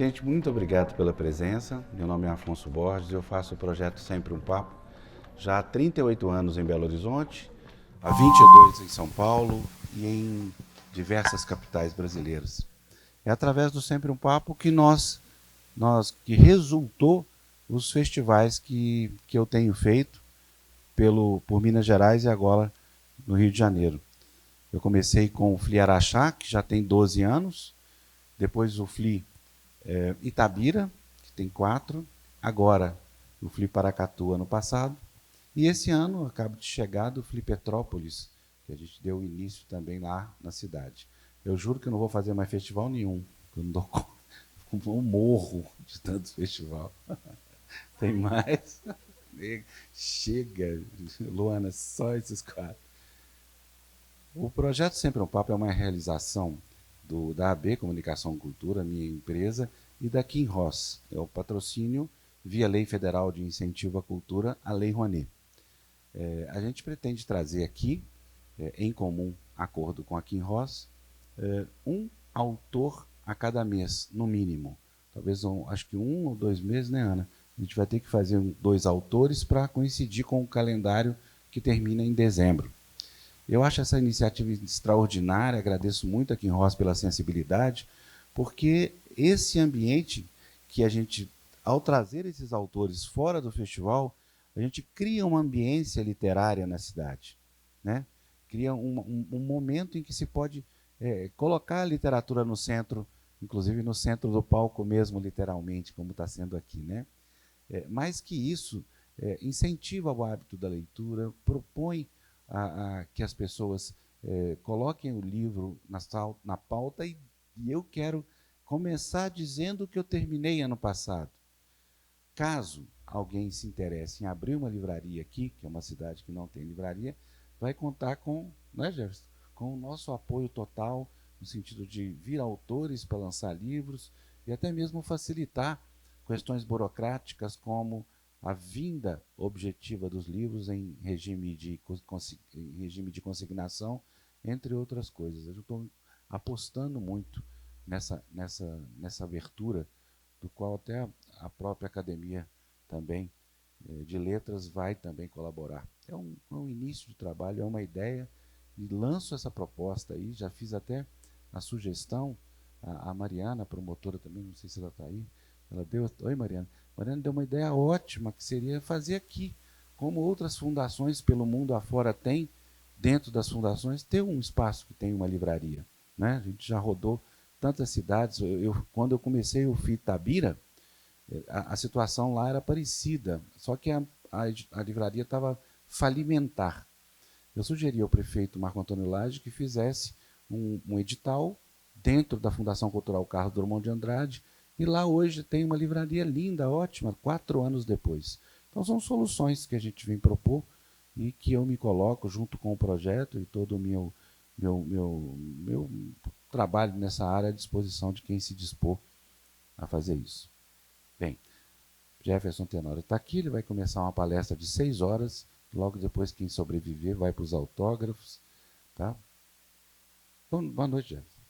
Gente, muito obrigado pela presença. Meu nome é Afonso Borges e eu faço o projeto Sempre um Papo já há 38 anos em Belo Horizonte, há 22 em São Paulo e em diversas capitais brasileiras. É através do Sempre um Papo que que resultou os festivais que eu tenho feito por Minas Gerais e agora no Rio de Janeiro. Eu comecei com o FLI Araxá, que já tem 12 anos, depois o FLI Itabira, que tem 4, agora o FLI Paracatu ano passado, e esse ano acaba de chegar do FLI Petrópolis, que a gente deu início também lá na cidade. Eu juro que eu não vou fazer mais festival nenhum, eu não dou conta, eu morro de tanto festival. Tem mais? Chega, Luana, só esses 4. O projeto Sempre um Papo é uma realização da AB Comunicação e Cultura, minha empresa, e da Kim Ross. É o patrocínio via Lei Federal de Incentivo à Cultura, a Lei Rouanet. A gente pretende trazer aqui, em comum acordo com a Kim Ross, um autor a cada mês, no mínimo. Talvez, acho que 1 ou 2 meses, né, Ana? A gente vai ter que fazer 2 autores para coincidir com o calendário que termina em dezembro. Eu acho essa iniciativa extraordinária, agradeço muito a Kim Ross pela sensibilidade, porque esse ambiente que a gente, ao trazer esses autores fora do festival, a gente cria uma ambiência literária na cidade, né? Cria um momento em que se pode colocar a literatura no centro, inclusive no centro do palco mesmo, literalmente, como está sendo aqui, né? Mais que isso, incentiva o hábito da leitura, propõe que as pessoas coloquem o livro na pauta e eu quero começar dizendo que eu terminei ano passado. Caso alguém se interesse em abrir uma livraria aqui, que é uma cidade que não tem livraria, vai contar com, né, Jefferson, com o nosso apoio total, no sentido de vir autores para lançar livros e até mesmo facilitar questões burocráticas como a vinda objetiva dos livros em regime de consignação, entre outras coisas. Eu estou apostando muito nessa abertura, do qual até a própria academia também de letras vai também colaborar. É um início de trabalho, é uma ideia, e lanço essa proposta aí, já fiz até a sugestão, a Mariana, a promotora também, não sei se ela está aí, ela deu... Oi, Mariana. Mariana deu uma ideia ótima, que seria fazer aqui, como outras fundações pelo mundo afora têm, dentro das fundações, ter um espaço que tem uma livraria. Né? A gente já rodou tantas cidades. Quando eu comecei o FI Itabira, a situação lá era parecida, só que a livraria estava falimentar. Eu sugeri ao prefeito Marco Antônio Lage que fizesse um edital dentro da Fundação Cultural Carlos Drummond de Andrade, e lá hoje tem uma livraria linda, ótima, 4 anos depois. Então são soluções que a gente vem propor e que eu me coloco junto com o projeto e todo o meu trabalho nessa área à disposição de quem se dispor a fazer isso. Bem, Jefferson Tenório está aqui, ele vai começar uma palestra de 6 horas, logo depois quem sobreviver vai para os autógrafos. Tá? Então, boa noite, Jefferson.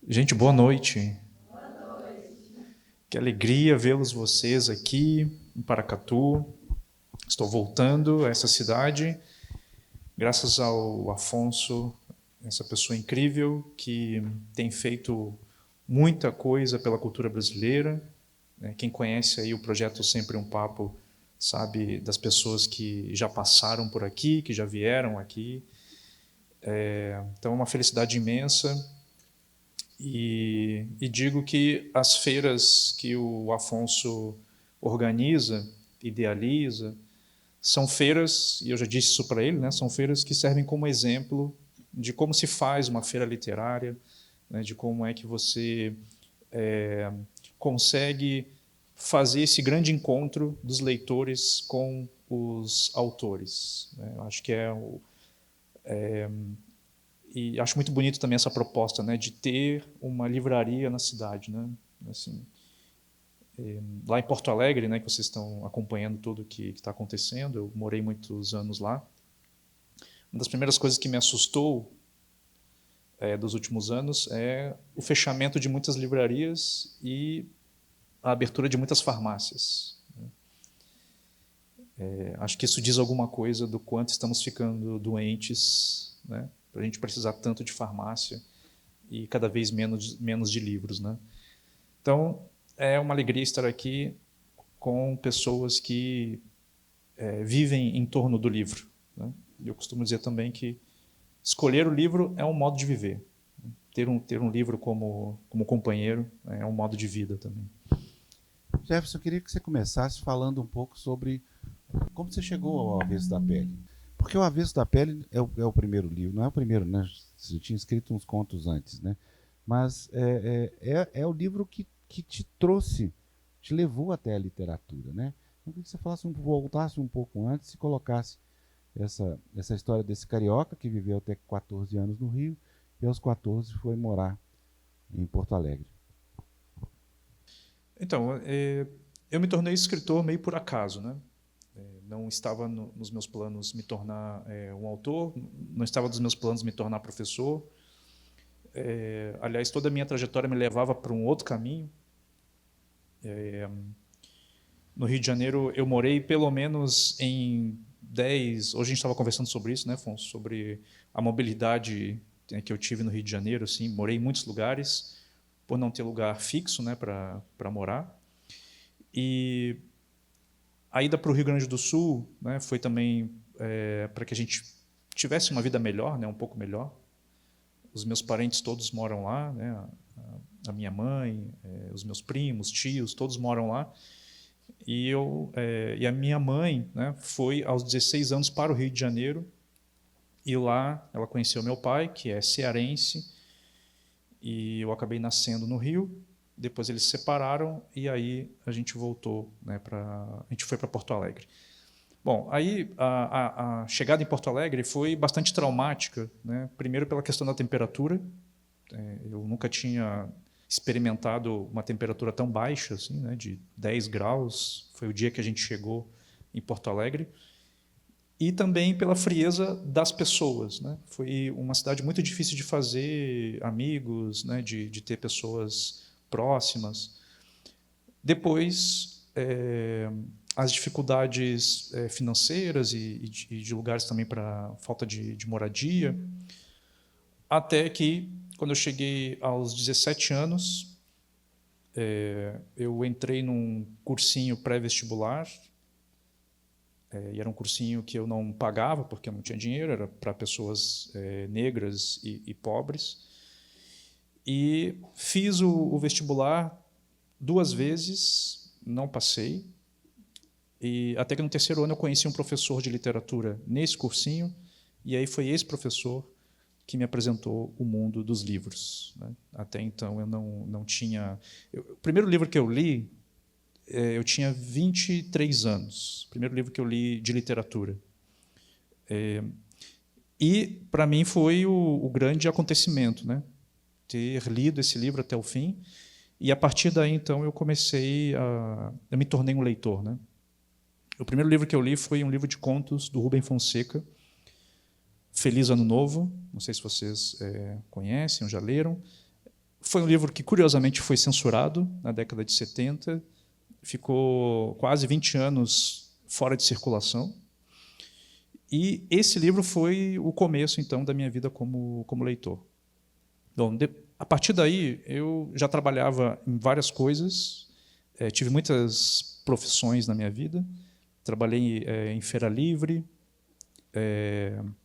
Gente, boa noite. Que alegria vê-los vocês aqui em Paracatu. Estou voltando a essa cidade, graças ao Afonso, essa pessoa incrível que tem feito muita coisa pela cultura brasileira. Quem conhece aí o projeto Sempre um Papo sabe das pessoas que já passaram por aqui, que já vieram aqui. Então é uma felicidade imensa. E digo que as feiras que o Afonso organiza, idealiza, são feiras, e eu já disse isso para ele, né, são feiras que servem como exemplo de como se faz uma feira literária, né, de como é que você consegue fazer esse grande encontro dos leitores com os autores. Né. Eu acho que e acho muito bonito também essa proposta, né, de ter uma livraria na cidade, né, assim, lá em Porto Alegre, né, que vocês estão acompanhando tudo que está acontecendo. Eu morei muitos anos lá. Uma das primeiras coisas que me assustou dos últimos anos é o fechamento de muitas livrarias e a abertura de muitas farmácias. Acho que isso diz alguma coisa do quanto estamos ficando doentes, né, para a gente precisar tanto de farmácia e cada vez menos de livros, né? Então, é uma alegria estar aqui com pessoas que vivem em torno do livro, né? Eu costumo dizer também que escolher o livro é um modo de viver. Ter um livro como companheiro é um modo de vida também. Jefferson, eu queria que você começasse falando um pouco sobre como você chegou ao Avesso da Pele. Porque o Avesso da Pele é o primeiro livro, não é o primeiro, né? Você tinha escrito uns contos antes, né? Mas é o livro que te trouxe, te levou até a literatura, né? Então, eu queria que você voltasse um pouco antes e colocasse essa história desse carioca que viveu até 14 anos no Rio e aos 14 foi morar em Porto Alegre. Então, eu me tornei escritor meio por acaso, né? Não estava nos meus planos me tornar um autor, não estava nos meus planos me tornar professor. Aliás, toda a minha trajetória me levava para um outro caminho. No Rio de Janeiro, eu morei pelo menos em 10... Hoje a gente estava conversando sobre isso, né, Afonso? Sobre a mobilidade que eu tive no Rio de Janeiro. Assim, morei em muitos lugares, por não ter lugar fixo, né, para morar. E a ida para o Rio Grande do Sul, né, foi também para que a gente tivesse uma vida melhor, né, um pouco melhor. Os meus parentes todos moram lá, né, a minha mãe, os meus primos, tios, todos moram lá. E a minha mãe, né, foi aos 16 anos para o Rio de Janeiro, e lá ela conheceu meu pai, que é cearense, e eu acabei nascendo no Rio. Depois eles se separaram e aí a gente voltou, né, a gente foi para Porto Alegre. Bom, aí a chegada em Porto Alegre foi bastante traumática, né? Primeiro pela questão da temperatura. Eu nunca tinha experimentado uma temperatura tão baixa, assim, né, de 10 graus. Foi o dia que a gente chegou em Porto Alegre. E também pela frieza das pessoas, né? Foi uma cidade muito difícil de fazer amigos, né, de ter pessoas próximas. Depois, as dificuldades financeiras e de lugares também para falta de moradia, até que, quando eu cheguei aos 17 anos, eu entrei num cursinho pré-vestibular, e era um cursinho que eu não pagava, porque eu não tinha dinheiro, era para pessoas negras e pobres. E fiz o vestibular 2 vezes, não passei. E até que no 3º ano eu conheci um professor de literatura nesse cursinho, e aí foi esse professor que me apresentou o mundo dos livros, né? Até então eu não tinha... O primeiro livro que eu li, eu tinha 23 anos, o primeiro livro que eu li de literatura. E, para mim, foi o grande acontecimento, né? Ter lido esse livro até o fim. E, a partir daí, então, eu me tornei um leitor, né? O primeiro livro que eu li foi um livro de contos do Rubem Fonseca, Feliz Ano Novo. Não sei se vocês conhecem ou já leram. Foi um livro que, curiosamente, foi censurado na década de 70, ficou quase 20 anos fora de circulação. E esse livro foi o começo, então, da minha vida como leitor. Bom, a partir daí, eu já trabalhava em várias coisas, tive muitas profissões na minha vida. Trabalhei em feira livre,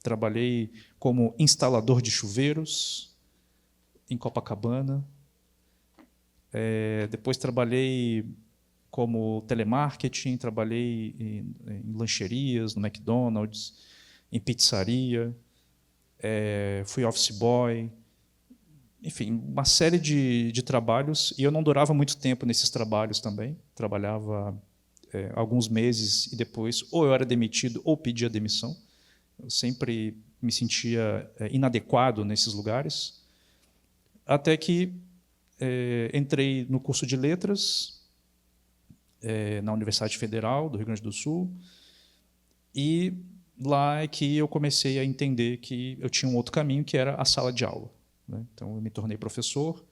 trabalhei como instalador de chuveiros em Copacabana. Depois trabalhei como telemarketing, trabalhei em lancherias, no McDonald's, em pizzaria, fui office boy, enfim, uma série de trabalhos, e eu não durava muito tempo nesses trabalhos também. Trabalhava alguns meses e depois ou eu era demitido ou pedia demissão. Eu sempre me sentia inadequado nesses lugares, até que entrei no curso de letras na Universidade Federal do Rio Grande do Sul, e lá é que eu comecei a entender que eu tinha um outro caminho, que era a sala de aula, né? Então, eu me tornei professor,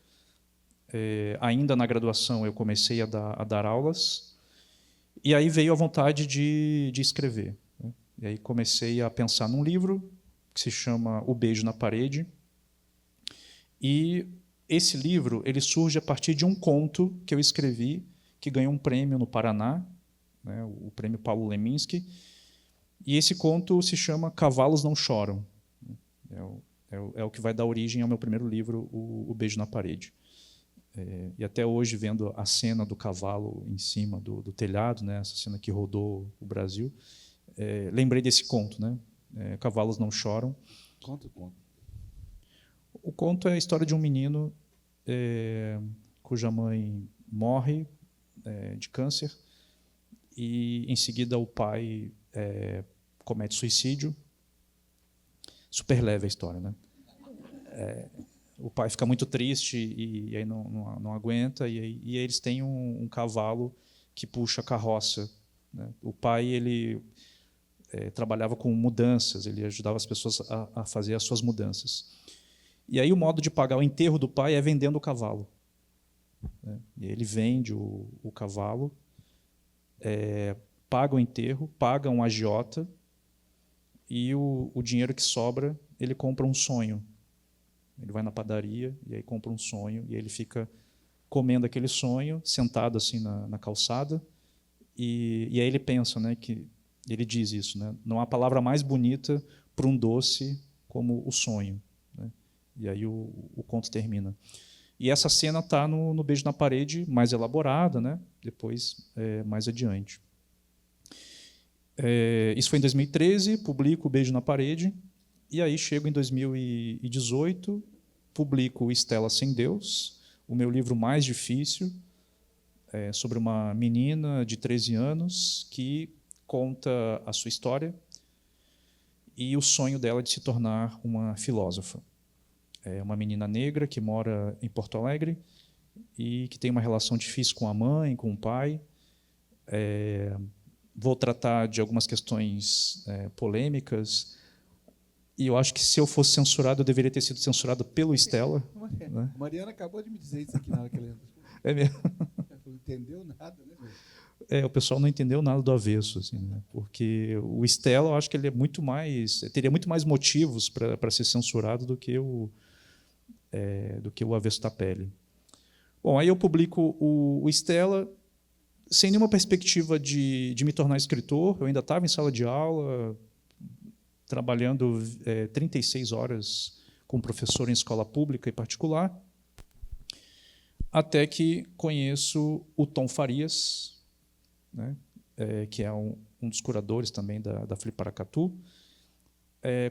ainda na graduação eu comecei a dar aulas, e aí veio a vontade de escrever, né? E aí comecei a pensar num livro que se chama O Beijo na Parede, e esse livro ele surge a partir de um conto que eu escrevi, que ganhou um prêmio no Paraná, né, o prêmio Paulo Leminski, e esse conto se chama Cavalos Não Choram. É o que vai dar origem ao meu primeiro livro, O Beijo na Parede. E até hoje, vendo a cena do cavalo em cima do telhado, né, essa cena que rodou o Brasil, lembrei desse conto, né, Cavalos Não Choram. Conta o conto. O conto é a história de um menino cuja mãe morre de câncer, e em seguida o pai comete suicídio. Super leve a história, né? O pai fica muito triste e aí não aguenta, e aí eles têm um cavalo que puxa a carroça, né? O pai ele trabalhava com mudanças, ele ajudava as pessoas a fazer as suas mudanças. E aí o modo de pagar o enterro do pai é vendendo o cavalo, né? E ele vende o cavalo, paga o enterro, paga um agiota, e o dinheiro que sobra ele compra um sonho. Ele vai na padaria e aí compra um sonho, e aí ele fica comendo aquele sonho, sentado assim na calçada, e aí ele pensa, né, que ele diz isso, né, não há palavra mais bonita para um doce como o sonho, né? E aí o conto termina. E essa cena está no Beijo na Parede, mais elaborada, né, depois mais adiante. Isso foi em 2013, publico O Beijo na Parede, e aí chego em 2018, publico Estela Sem Deus, o meu livro mais difícil, sobre uma menina de 13 anos que conta a sua história e o sonho dela de se tornar uma filósofa. É uma menina negra que mora em Porto Alegre e que tem uma relação difícil com a mãe, com o pai. Vou tratar de algumas questões polêmicas, e eu acho que se eu fosse censurado, eu deveria ter sido censurado pelo Estela. Né? Mariana acabou de me dizer isso aqui na hora que ele entrou. É mesmo? Não entendeu nada, né? O pessoal não entendeu nada do avesso, assim, né? Porque o Estela, eu acho que ele teria muito mais motivos para ser censurado do que o Avesso da Pele. Bom, aí eu publico o Estela sem nenhuma perspectiva de me tornar escritor. Eu ainda estava em sala de aula, trabalhando 36 horas como professor em escola pública e particular, até que conheço o Tom Farias, né, que é um dos curadores também da Fliparacatu.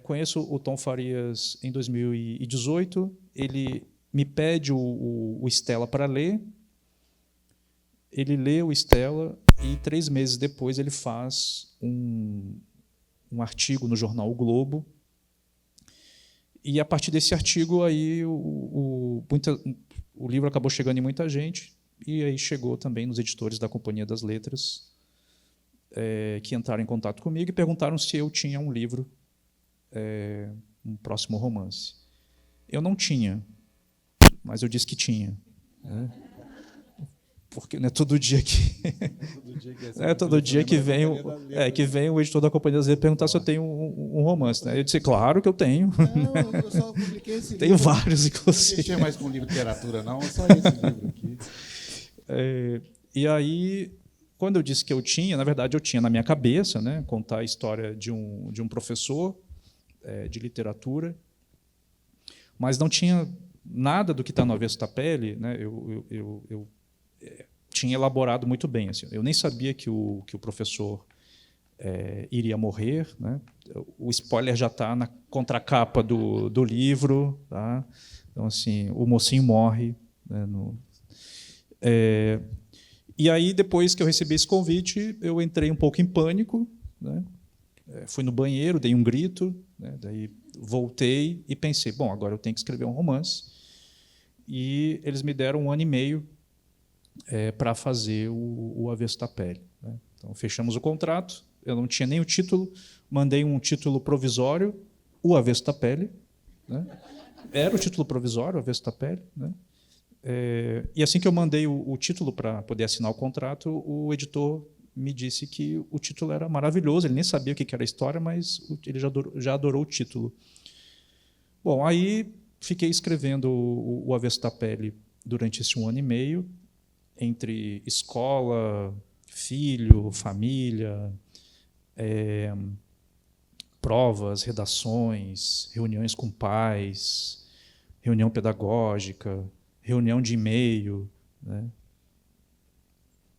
Conheço o Tom Farias em 2018, ele me pede o Estela para ler, ele lê o Estela e 3 meses depois ele faz um artigo no jornal O Globo, e a partir desse artigo aí o livro acabou chegando em muita gente, e aí chegou também nos editores da Companhia das Letras, que entraram em contato comigo e perguntaram se eu tinha um livro, um próximo romance. Eu não tinha, mas eu disse que tinha, né? Porque não é todo dia que vem o editor da Companhia das Letras perguntar se eu tenho um romance, né? Eu disse, claro que eu tenho. Não, eu só publiquei esse livro. Tenho vários, Não inclusive. mexer mais com literatura, não, é só esse livro aqui. E aí, quando eu disse que eu tinha, na verdade, eu tinha na minha cabeça, né, contar a história de um professor de literatura, mas não tinha nada do que está no Avesso da Pele, né? Eu tinha elaborado muito bem. Assim. Eu nem sabia que o professor iria morrer, né? O spoiler já está na contracapa do livro. Tá? Então, assim, o mocinho morre. Né, e aí, depois que eu recebi esse convite, eu entrei um pouco em pânico. Né? Fui no banheiro, dei um grito, né? Daí voltei e pensei, bom, agora eu tenho que escrever um romance. E eles me deram 1 ano e meio para fazer o Avesso da Pele. Né? Então, fechamos o contrato, eu não tinha nem o título, mandei um título provisório, O Avesso da Pele. Né? Era o título provisório, O Avesso da Pele. Né? E assim que eu mandei o título para poder assinar o contrato, o editor me disse que o título era maravilhoso, ele nem sabia o que era a história, mas ele já adorou o título. Bom, aí fiquei escrevendo o Avesso da Pele durante esse 1 ano e meio, entre escola, filho, família, provas, redações, reuniões com pais, reunião pedagógica, reunião de e-mail, né?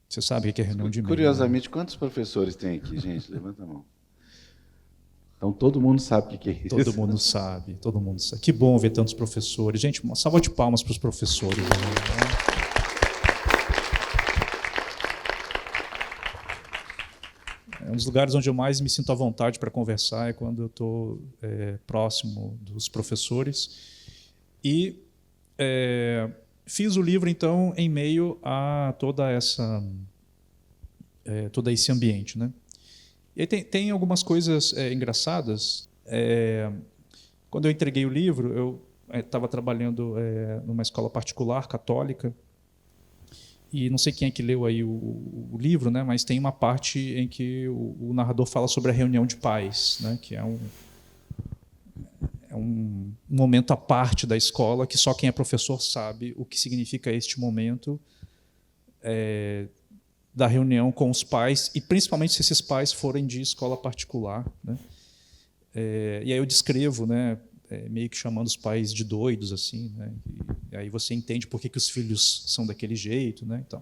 Você sabe o que é reunião de e-mail? Curiosamente, quantos professores tem aqui, gente? Levanta a mão. Então, todo mundo sabe o que é isso. Todo mundo sabe, todo mundo sabe. Que bom ver tantos professores. Gente, uma salva de palmas para os professores. É um dos lugares onde eu mais me sinto à vontade para conversar é quando eu estou próximo dos professores. E fiz o livro, então, em meio a todo esse ambiente, né? E aí tem algumas coisas engraçadas. Quando eu entreguei o livro, eu estava trabalhando numa escola particular, católica, e não sei quem é que leu aí o livro, né? Mas tem uma parte em que o narrador fala sobre a reunião de pais, né? Que é um momento à parte da escola que só quem é professor sabe o que significa este momento da reunião com os pais, e principalmente se esses pais forem de escola particular, né? E aí eu descrevo, né, meio que chamando os pais de doidos, assim, né? E aí você entende por que os filhos são daquele jeito, né? Então,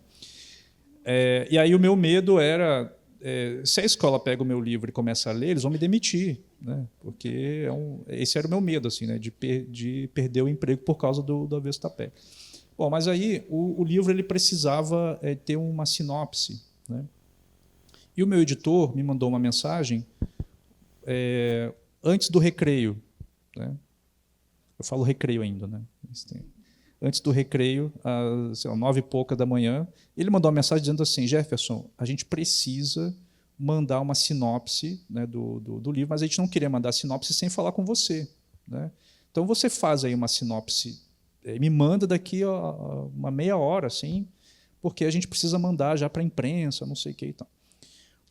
e aí o meu medo era, se a escola pega o meu livro e começa a ler, eles vão me demitir, né? Porque esse era o meu medo, assim, né, de perder o emprego por causa do Avesso da Pele. Bom, mas aí o livro ele precisava ter uma sinopse, né? E o meu editor me mandou uma mensagem antes do recreio, né? Eu falo recreio ainda, né? Antes do recreio, às 9h pouca da manhã, ele mandou uma mensagem dizendo assim: Jefferson, a gente precisa mandar uma sinopse, né, do livro, mas a gente não queria mandar a sinopse sem falar com você, né? Então você faz aí uma sinopse, me manda daqui a uma meia hora, assim, porque a gente precisa mandar já para a imprensa, não sei o que e tal.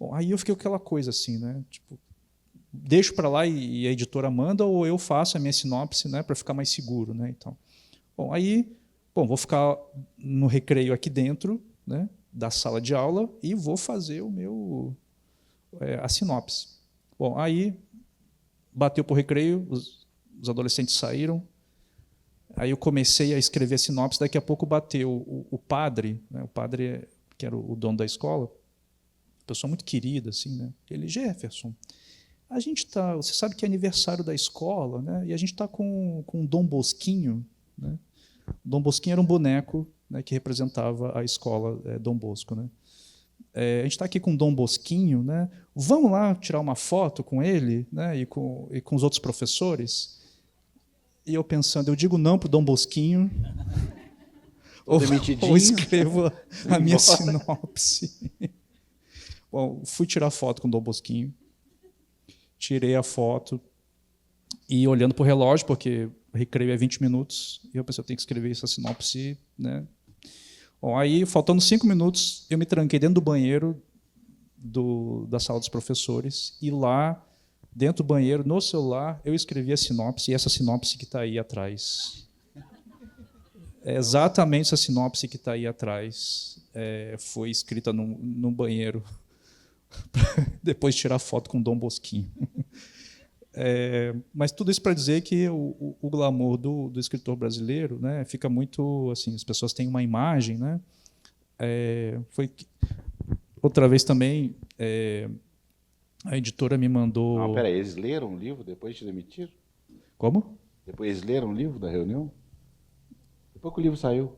Bom, aí eu fiquei com aquela coisa assim, né? Tipo, deixo para lá e a editora manda, ou eu faço a minha sinopse, né, para ficar mais seguro, né? Então, bom, aí, vou ficar no recreio aqui dentro, né, da sala de aula e vou fazer a sinopse. Bom, aí bateu para o recreio, os adolescentes saíram. Aí eu comecei a escrever a sinopse, daqui a pouco bateu o padre, né, o padre que era o dono da escola, pessoa muito querida, assim, né? Ele: Jefferson, a gente tá, você sabe que é aniversário da escola, né? E a gente está com o Dom Bosquinho, né? Dom Bosquinho era um boneco, né, que representava a escola Dom Bosco, né? A gente está aqui com o Dom Bosquinho, né? Vamos lá tirar uma foto com ele, né? E com os outros professores. E eu pensando, eu digo não para o Dom Bosquinho, ou escrevo a minha sinopse. Bom, fui tirar foto com o Dom Bosquinho, tirei a foto e olhando para o relógio, porque o recreio é 20 minutos, e eu pensei, eu tenho que escrever essa sinopse, né? Bom, aí, faltando 5 minutos, eu me tranquei dentro do banheiro da sala dos professores, e lá, dentro do banheiro, no celular, eu escrevi a sinopse, e essa sinopse que está aí atrás. É exatamente essa sinopse que está aí atrás. Foi escrita no banheiro, depois de tirar foto com o Dom Bosquinho. Mas tudo isso para dizer que o glamour do escritor brasileiro, né, fica muito assim, as pessoas têm uma imagem, né? Outra vez também a editora me mandou. Não, peraí, eles leram o livro depois de te demitir? Como? Depois eles leram o livro da reunião? Depois que o livro saiu.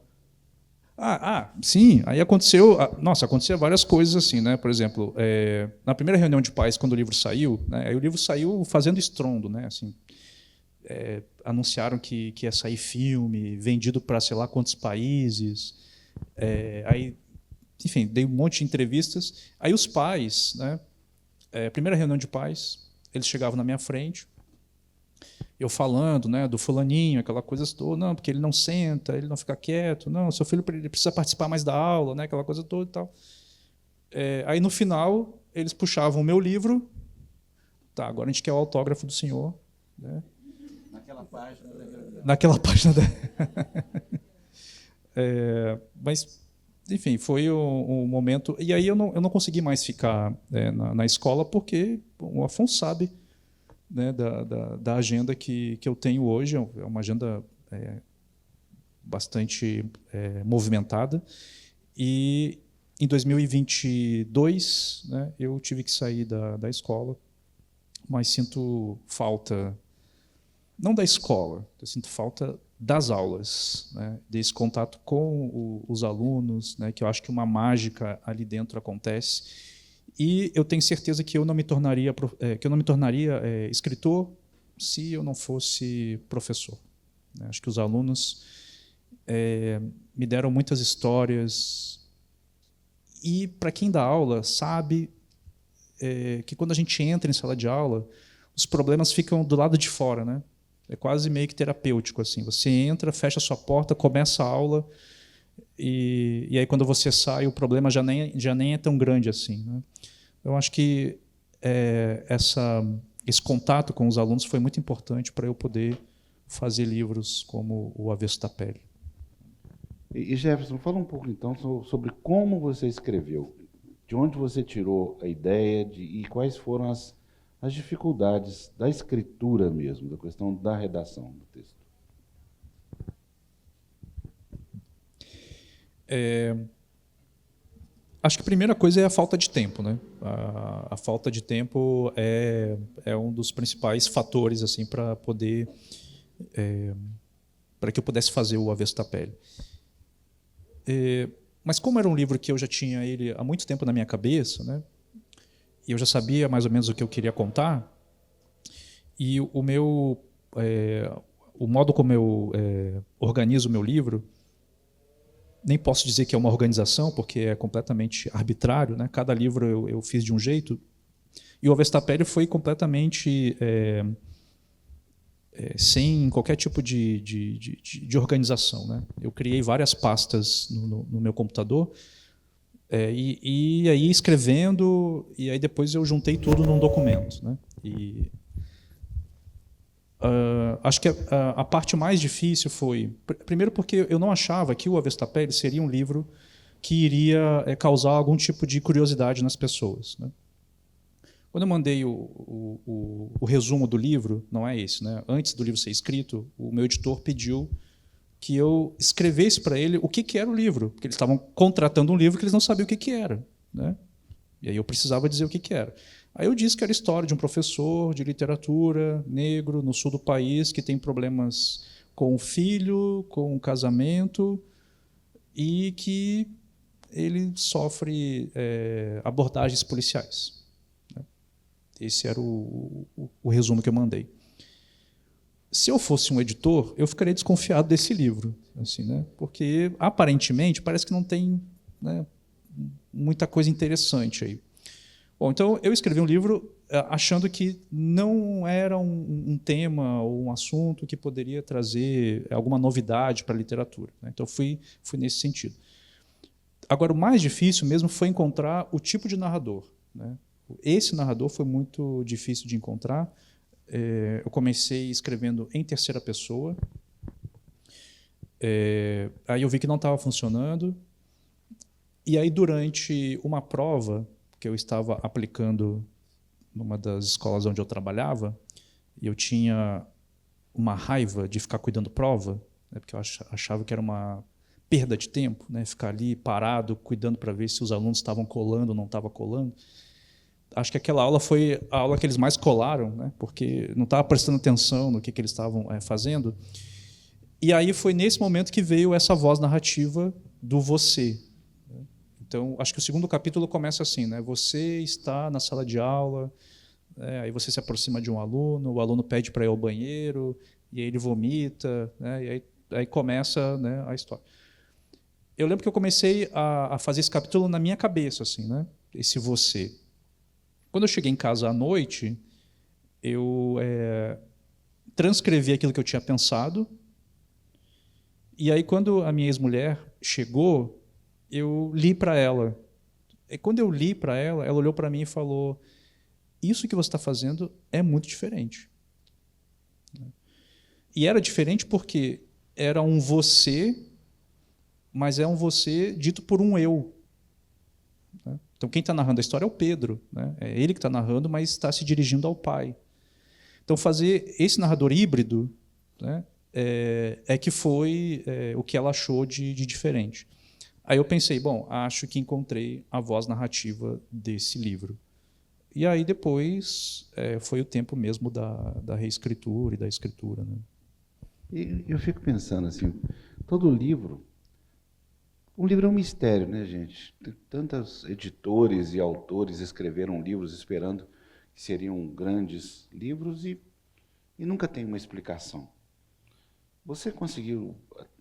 Sim. Aí aconteceu, aconteceram várias coisas assim, né? Por exemplo, na primeira reunião de pais, quando o livro saiu, né? Aí o livro saiu fazendo estrondo, né? Assim, anunciaram que ia sair filme, vendido para sei lá quantos países. Aí, enfim, dei um monte de entrevistas. Aí os pais, né? Primeira reunião de pais, eles chegavam na minha frente. eu falando, né, do fulaninho, aquela coisa toda, não, porque ele não senta, ele não fica quieto, não, seu filho ele precisa participar mais da aula, né, aquela coisa toda e tal. Aí, no final, eles puxavam o meu livro, tá, agora a gente quer o autógrafo do senhor. Né? Naquela página. Mas, enfim, foi um momento... E aí eu não consegui mais ficar na escola, porque o Afonso sabe, né, da agenda que eu tenho hoje, é uma agenda bastante movimentada, e em 2022, né, eu tive que sair da escola, mas sinto falta, não da escola, eu sinto falta das aulas, né, desse contato com os alunos, né, que eu acho que uma mágica ali dentro acontece, e eu tenho certeza que eu não me tornaria escritor se eu não fosse professor. Né. Acho que os alunos me deram muitas histórias. E, para quem dá aula, sabe que quando a gente entra em sala de aula, os problemas ficam do lado de fora. Né? É quase meio que terapêutico. Assim. Você entra, fecha a sua porta, começa a aula, e aí, quando você sai, o problema já nem é tão grande assim. Né? Eu acho que esse contato com os alunos foi muito importante para eu poder fazer livros como O Avesso da Pele. E Jefferson, fala um pouco então sobre como você escreveu, de onde você tirou a ideia e quais foram as dificuldades da escritura mesmo, da questão da redação do texto. Acho que a primeira coisa é a falta de tempo. Né? A falta de tempo é um dos principais fatores assim, para que eu pudesse fazer O Avesso da Pele. Mas como era um livro que eu já tinha ele há muito tempo na minha cabeça, né, e eu já sabia mais ou menos o que eu queria contar, e o modo como eu organizo o meu livro, nem posso dizer que é uma organização, porque é completamente arbitrário, né? Cada livro eu fiz de um jeito, e O Avesso da Pele foi completamente sem qualquer tipo de organização. Né? Eu criei várias pastas no meu computador, e aí escrevendo, e aí depois eu juntei tudo num documento. Né? Acho que a parte mais difícil foi, primeiro porque eu não achava que O Avesso da Pele seria um livro que iria causar algum tipo de curiosidade nas pessoas. Né? Quando eu mandei o resumo do livro, não é esse, né? Antes do livro ser escrito, o meu editor pediu que eu escrevesse para ele o que era o livro, porque eles estavam contratando um livro que eles não sabiam o que era. Né? E aí eu precisava dizer o que era. Aí eu disse que era a história de um professor de literatura negro no sul do país que tem problemas com o filho, com o casamento, e que ele sofre abordagens policiais. Esse era o resumo que eu mandei. Se eu fosse um editor, eu ficaria desconfiado desse livro, assim, né? Porque, aparentemente, parece que não tem, né, muita coisa interessante aí. Bom, então, eu escrevi um livro achando que não era um tema ou um assunto que poderia trazer alguma novidade para a literatura. Né? Então, fui nesse sentido. Agora, o mais difícil mesmo foi encontrar o tipo de narrador. Né? Esse narrador foi muito difícil de encontrar. Eu comecei escrevendo em terceira pessoa. Aí eu vi que não estava funcionando. E aí, durante uma prova que eu estava aplicando numa das escolas onde eu trabalhava, eu tinha uma raiva de ficar cuidando prova, né, porque eu achava que era uma perda de tempo, né, ficar ali parado, cuidando para ver se os alunos estavam colando ou não estavam colando. Acho que aquela aula foi a aula que eles mais colaram, né, porque não estava prestando atenção no que eles estavam fazendo. E aí foi nesse momento que veio essa voz narrativa do você. Então, acho que o segundo capítulo começa assim, né? Você está na sala de aula, aí você se aproxima de um aluno, o aluno pede para ir ao banheiro, e aí ele vomita, né? E aí começa, né, a história. Eu lembro que eu comecei a fazer esse capítulo na minha cabeça, assim, né? Esse você. Quando eu cheguei em casa à noite, eu transcrever aquilo que eu tinha pensado. E aí, quando a minha ex-mulher chegou, eu li para ela. E quando eu li para ela, ela olhou para mim e falou: isso que você está fazendo é muito diferente. E era diferente porque era um você, mas é um você dito por um eu. Então, quem está narrando a história é o Pedro. É ele que está narrando, mas está se dirigindo ao pai. Então, fazer esse narrador híbrido, é que foi o que ela achou de diferente. Aí eu pensei, bom, acho que encontrei a voz narrativa desse livro. E aí depois foi o tempo mesmo da reescritura e da escritura. Né? E eu fico pensando assim, todo livro... Um livro é um mistério, né, gente? Tantos editores e autores escreveram livros esperando que seriam grandes livros e nunca tem uma explicação. Você conseguiu,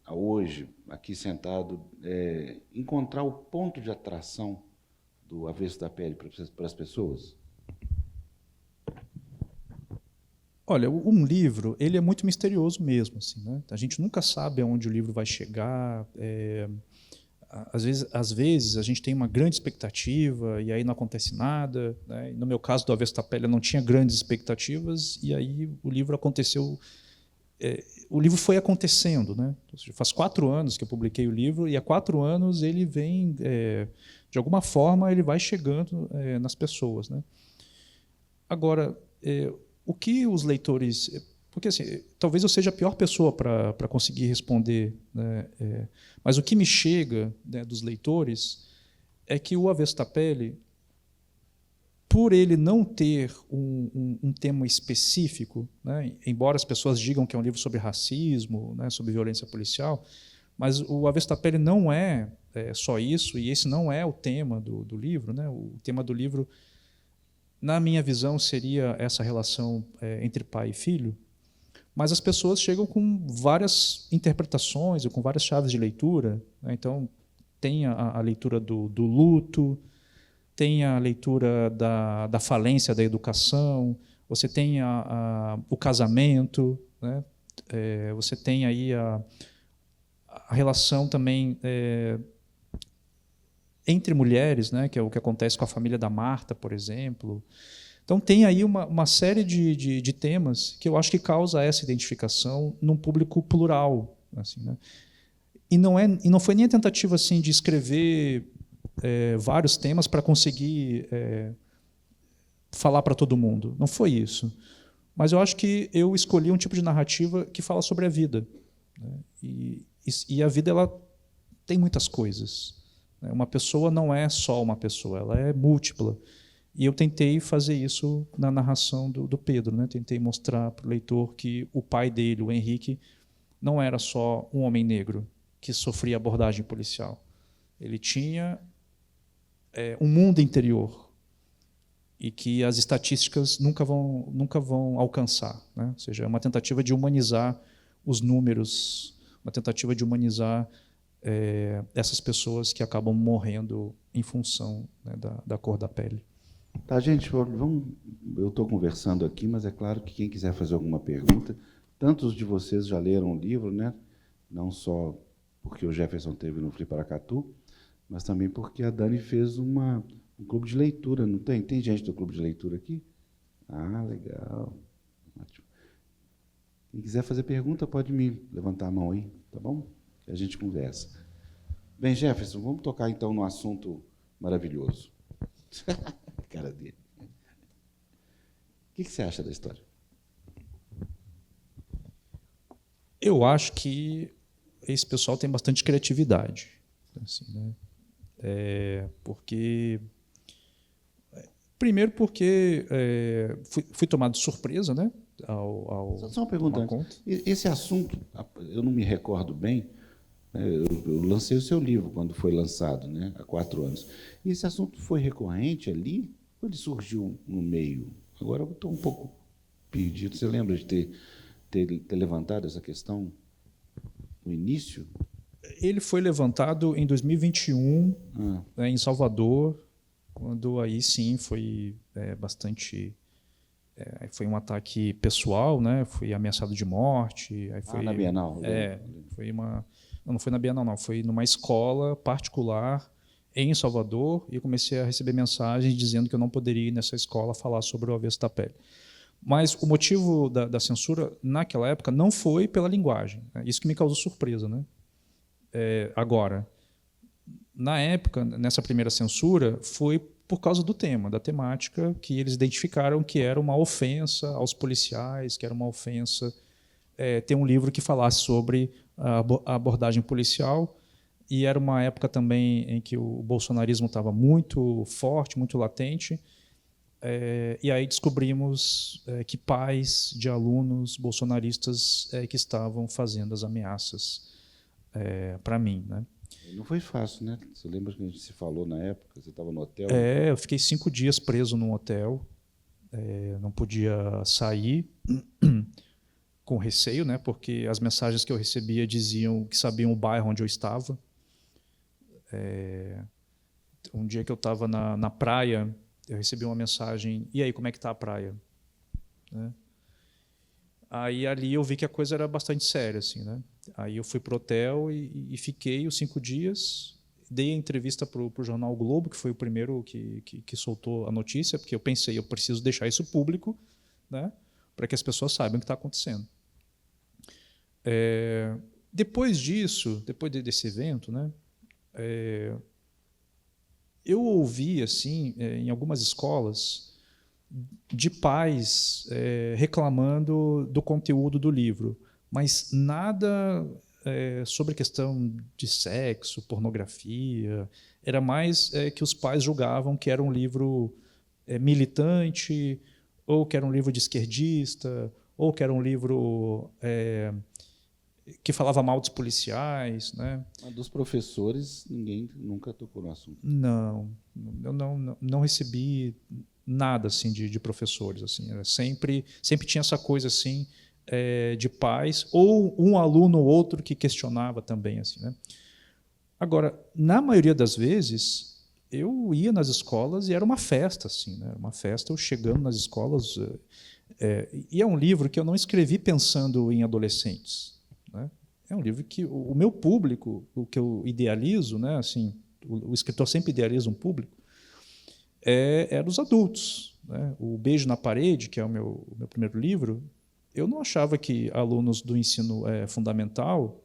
hoje, aqui sentado, encontrar o ponto de atração do Avesso da Pele para as pessoas? Olha, um livro ele é muito misterioso mesmo. Assim, né? A gente nunca sabe aonde o livro vai chegar. Às vezes a gente tem uma grande expectativa e aí não acontece nada. Né? No meu caso do Avesso da Pele, eu não tinha grandes expectativas e aí o livro aconteceu. O livro foi acontecendo. Né? Faz 4 anos que eu publiquei o livro e há 4 anos ele vem, de alguma forma, ele vai chegando nas pessoas. Né? Agora, o que os leitores... Porque assim, talvez eu seja a pior pessoa para conseguir responder, né? Mas o que me chega, né, dos leitores é que o Avesso da Pele, por ele não ter um tema específico, né, embora as pessoas digam que é um livro sobre racismo, né, sobre violência policial, mas o Avesso da Pele não é só isso, e esse não é o tema do livro. Né? O tema do livro, na minha visão, seria essa relação entre pai e filho, mas as pessoas chegam com várias interpretações, ou com várias chaves de leitura. Né? Então, tem a leitura do luto, tem a leitura da falência da educação, você tem o casamento, né? Você tem aí a relação também entre mulheres, né? Que é o que acontece com a família da Marta, por exemplo. Então, tem aí uma série de temas que eu acho que causa essa identificação num público plural. Assim, né? E não foi nem a tentativa assim, de escrever vários temas para conseguir falar para todo mundo. Não foi isso. Mas eu acho que eu escolhi um tipo de narrativa que fala sobre a vida. Né? E a vida ela tem muitas coisas. Né? Uma pessoa não é só uma pessoa, ela é múltipla. E eu tentei fazer isso na narração do Pedro. Né? Tentei mostrar para o leitor que o pai dele, o Henrique, não era só um homem negro que sofria abordagem policial. Ele tinha um mundo interior e que as estatísticas nunca vão alcançar. Né? Ou seja, é uma tentativa de humanizar os números, uma tentativa de humanizar essas pessoas que acabam morrendo em função, né, da cor da pele. Tá, gente, eu estou conversando aqui, mas é claro que quem quiser fazer alguma pergunta, tantos de vocês já leram o livro, né? Não só porque o Jefferson teve no Flip Paracatu, mas também porque a Dani fez um clube de leitura, não tem? Tem gente do clube de leitura aqui? Ah, legal. Ótimo. Quem quiser fazer pergunta, pode me levantar a mão aí, tá bom? Que a gente conversa. Bem, Jefferson, vamos tocar então no assunto maravilhoso. Cara dele. O que você acha da história? Eu acho que esse pessoal tem bastante criatividade. Assim, né? Primeiro porque fui tomado de surpresa, né? Só uma pergunta antes. Esse assunto, eu não me recordo bem, eu lancei o seu livro quando foi lançado, né, há 4 anos. E esse assunto foi recorrente ali ou ele surgiu no meio? Agora eu estou um pouco perdido. Você lembra de ter levantado essa questão no início? Ele foi levantado em 2021, né, em Salvador, quando aí sim foi bastante Aí foi um ataque pessoal, né? Fui ameaçado de morte. Aí foi, na Bienal. Foi uma... Não foi na Bienal, não. Foi numa escola particular em Salvador e comecei a receber mensagens dizendo que eu não poderia ir nessa escola falar sobre o avesso da pele. Mas o motivo da censura, naquela época, não foi pela linguagem. Né? Isso que me causou surpresa. Né? Agora, na época, nessa primeira censura, foi por causa do tema, da temática, que eles identificaram que era uma ofensa aos policiais, que era uma ofensa ter um livro que falasse sobre a abordagem policial, e era uma época também em que o bolsonarismo estava muito forte, muito latente, e aí descobrimos que pais de alunos bolsonaristas que estavam fazendo as ameaças para mim. Né? Não foi fácil, né? Você lembra que a gente se falou na época? Você estava no hotel? Eu fiquei 5 dias preso num hotel, não podia sair, com receio, né? Porque as mensagens que eu recebia diziam que sabiam o bairro onde eu estava. Um dia que eu estava na praia, eu recebi uma mensagem: e aí, como é que está a praia? Né? Aí ali eu vi que a coisa era bastante séria, assim, né? Aí eu fui para o hotel e fiquei os 5 dias. Dei a entrevista para o jornal o Globo, que foi o primeiro que soltou a notícia, porque eu pensei, eu preciso deixar isso público, né? Para que as pessoas saibam o que está acontecendo. Depois disso, depois desse evento, né? Eu ouvi, assim, em algumas escolas, de pais reclamando do conteúdo do livro, mas nada sobre questão de sexo, pornografia. Era mais que os pais julgavam que era um livro militante, ou que era um livro de esquerdista, ou que era um livro que falava mal dos policiais. Né? Mas dos professores, ninguém nunca tocou no assunto. Não, eu não recebi nada assim de professores. Assim, sempre tinha essa coisa assim de pais, ou um aluno ou outro que questionava também. Assim, né? Agora, na maioria das vezes, eu ia nas escolas e era uma festa. Assim, né? Uma festa, eu chegando nas escolas. E é um livro que eu não escrevi pensando em adolescentes. Né? É um livro que o meu público, o que eu idealizo, né? Assim, o escritor sempre idealiza um público, é dos adultos. Né? O Beijo na Parede, que é o meu primeiro livro, eu não achava que alunos do ensino fundamental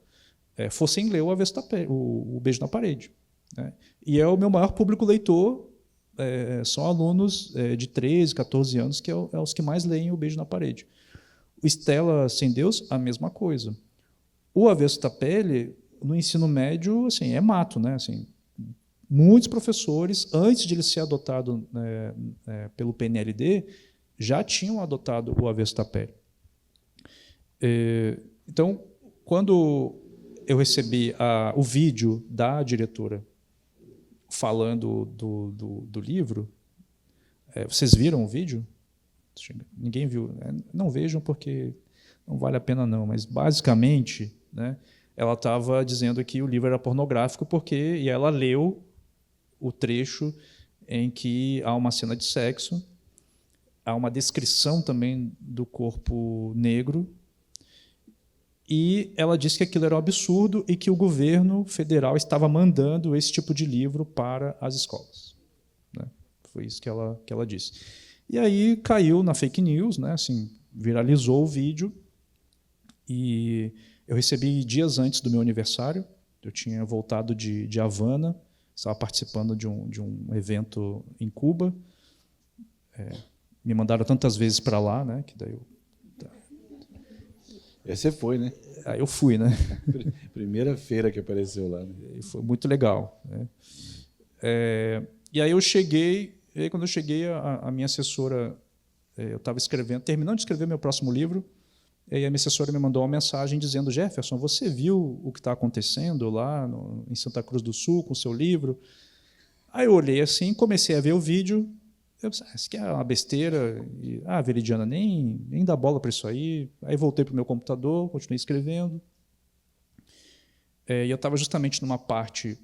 fossem ler o Beijo na Parede. Né? E é o meu maior público leitor, são alunos de 13, 14 anos, que é os que mais leem o Beijo na Parede. O Estela Sem Deus, a mesma coisa. O Avesso da Pele, no ensino médio, assim, é mato. Né? Assim, muitos professores, antes de ele ser adotado pelo PNLD, já tinham adotado o Avesso da Pele. Então, quando eu recebi o vídeo da diretora falando do livro, vocês viram o vídeo? Ninguém viu. Não vejam porque não vale a pena não, mas basicamente, né, ela estava dizendo que o livro era pornográfico e ela leu o trecho em que há uma cena de sexo, há uma descrição também do corpo negro, e ela disse que aquilo era um absurdo e que o governo federal estava mandando esse tipo de livro para as escolas. Né? Foi isso que ela disse. E aí caiu na fake news, né? Assim, viralizou o vídeo, e eu recebi dias antes do meu aniversário. Eu tinha voltado de Havana, estava participando de um evento em Cuba. Me mandaram tantas vezes para lá, né? Que daí Você foi, né? Aí eu fui, né? Primeira feira que apareceu lá. Né? E foi muito legal. Né? E aí eu cheguei, e aí quando eu cheguei, a minha assessora, eu estava terminando de escrever meu próximo livro, e a minha assessora me mandou uma mensagem dizendo: Jefferson, você viu o que está acontecendo lá em Santa Cruz do Sul com o seu livro? Aí eu olhei assim, comecei a ver o vídeo. Eu pensei, isso aqui é uma besteira. Veridiana, nem dá bola para isso aí. Aí voltei para o meu computador, continuei escrevendo. E eu estava justamente numa parte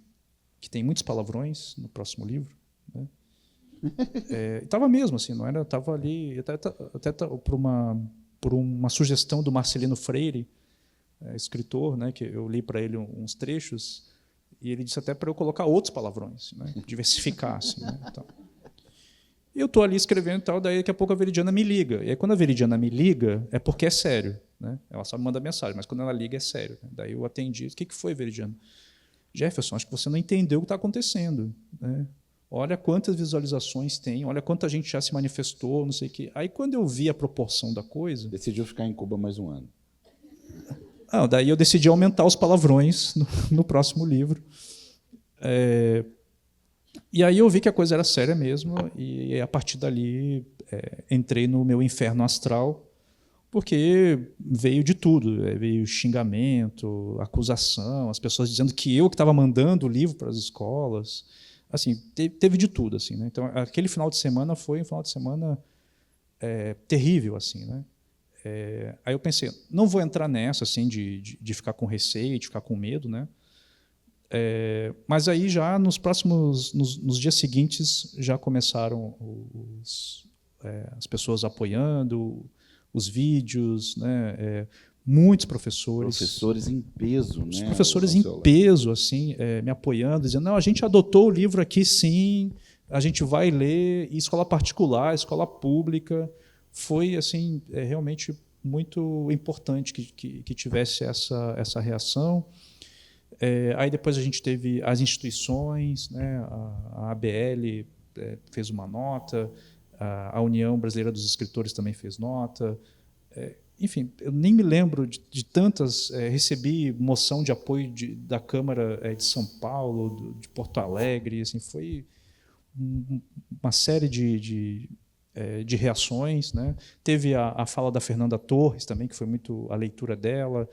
que tem muitos palavrões no próximo livro. Né? Estava mesmo, assim, não era? Estava ali, até por uma sugestão do Marcelino Freire, escritor, né, que eu li para ele uns trechos, e ele disse até para eu colocar outros palavrões, né, diversificar. Assim, né, então. Eu estou ali escrevendo e tal, daí daqui a pouco a Veridiana me liga. E aí, quando a Veridiana me liga, é porque é sério. Né? Ela só me manda mensagem, mas quando ela liga é sério. Né? Daí eu atendi. O que foi, Veridiana? Jefferson, acho que você não entendeu o que está acontecendo. Né? Olha quantas visualizações tem, olha quanta gente já se manifestou, não sei o quê. Aí, quando eu vi a proporção da coisa... Decidiu ficar em Cuba mais um ano. Daí eu decidi aumentar os palavrões no próximo livro. E aí eu vi que a coisa era séria mesmo, e a partir dali entrei no meu inferno astral, porque veio de tudo, veio xingamento, acusação, as pessoas dizendo que eu que estava mandando o livro para as escolas, assim, teve de tudo, assim, né? Então aquele final de semana foi um final de semana terrível, assim, né? Aí eu pensei, não vou entrar nessa assim de ficar com receio, de ficar com medo, né? Mas aí já nos dias seguintes já começaram as pessoas apoiando, os vídeos, né? Muitos professores. Professores em peso, né? Os professores em peso, assim, me apoiando, dizendo, não, a gente adotou o livro aqui, sim, a gente vai ler, e escola particular, escola pública, foi assim, realmente muito importante que tivesse essa reação. Aí depois a gente teve as instituições, né, a ABL fez uma nota, a União Brasileira dos Escritores também fez nota. Enfim, eu nem me lembro de tantas. Recebi moção de apoio da Câmara de São Paulo, de Porto Alegre. Assim, foi uma série de reações. Né? Teve a fala da Fernanda Torres também, que foi muito a leitura dela.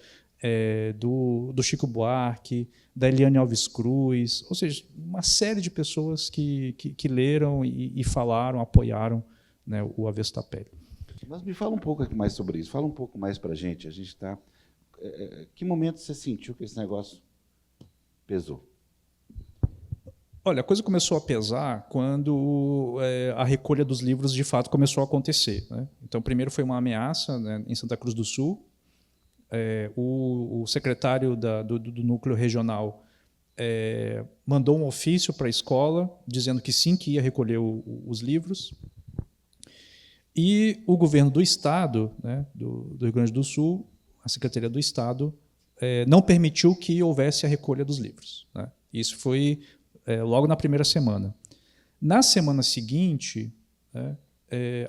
Do Chico Buarque, da Eliane Alves Cruz, ou seja, uma série de pessoas que leram e falaram, apoiaram, né, o Avesso da Pele. Mas me fala um pouco aqui mais sobre isso, fala um pouco mais para a gente. A gente está. Que momento você sentiu que esse negócio pesou? Olha, a coisa começou a pesar quando a recolha dos livros de fato começou a acontecer. Né? Então, primeiro foi uma ameaça, né, em Santa Cruz do Sul. O secretário do núcleo regional mandou um ofício para a escola dizendo que sim, que ia recolher os livros. E o governo do Estado, né, do Rio Grande do Sul, a Secretaria do Estado, não permitiu que houvesse a recolha dos livros. Né? Isso foi logo na primeira semana. Na semana seguinte, né,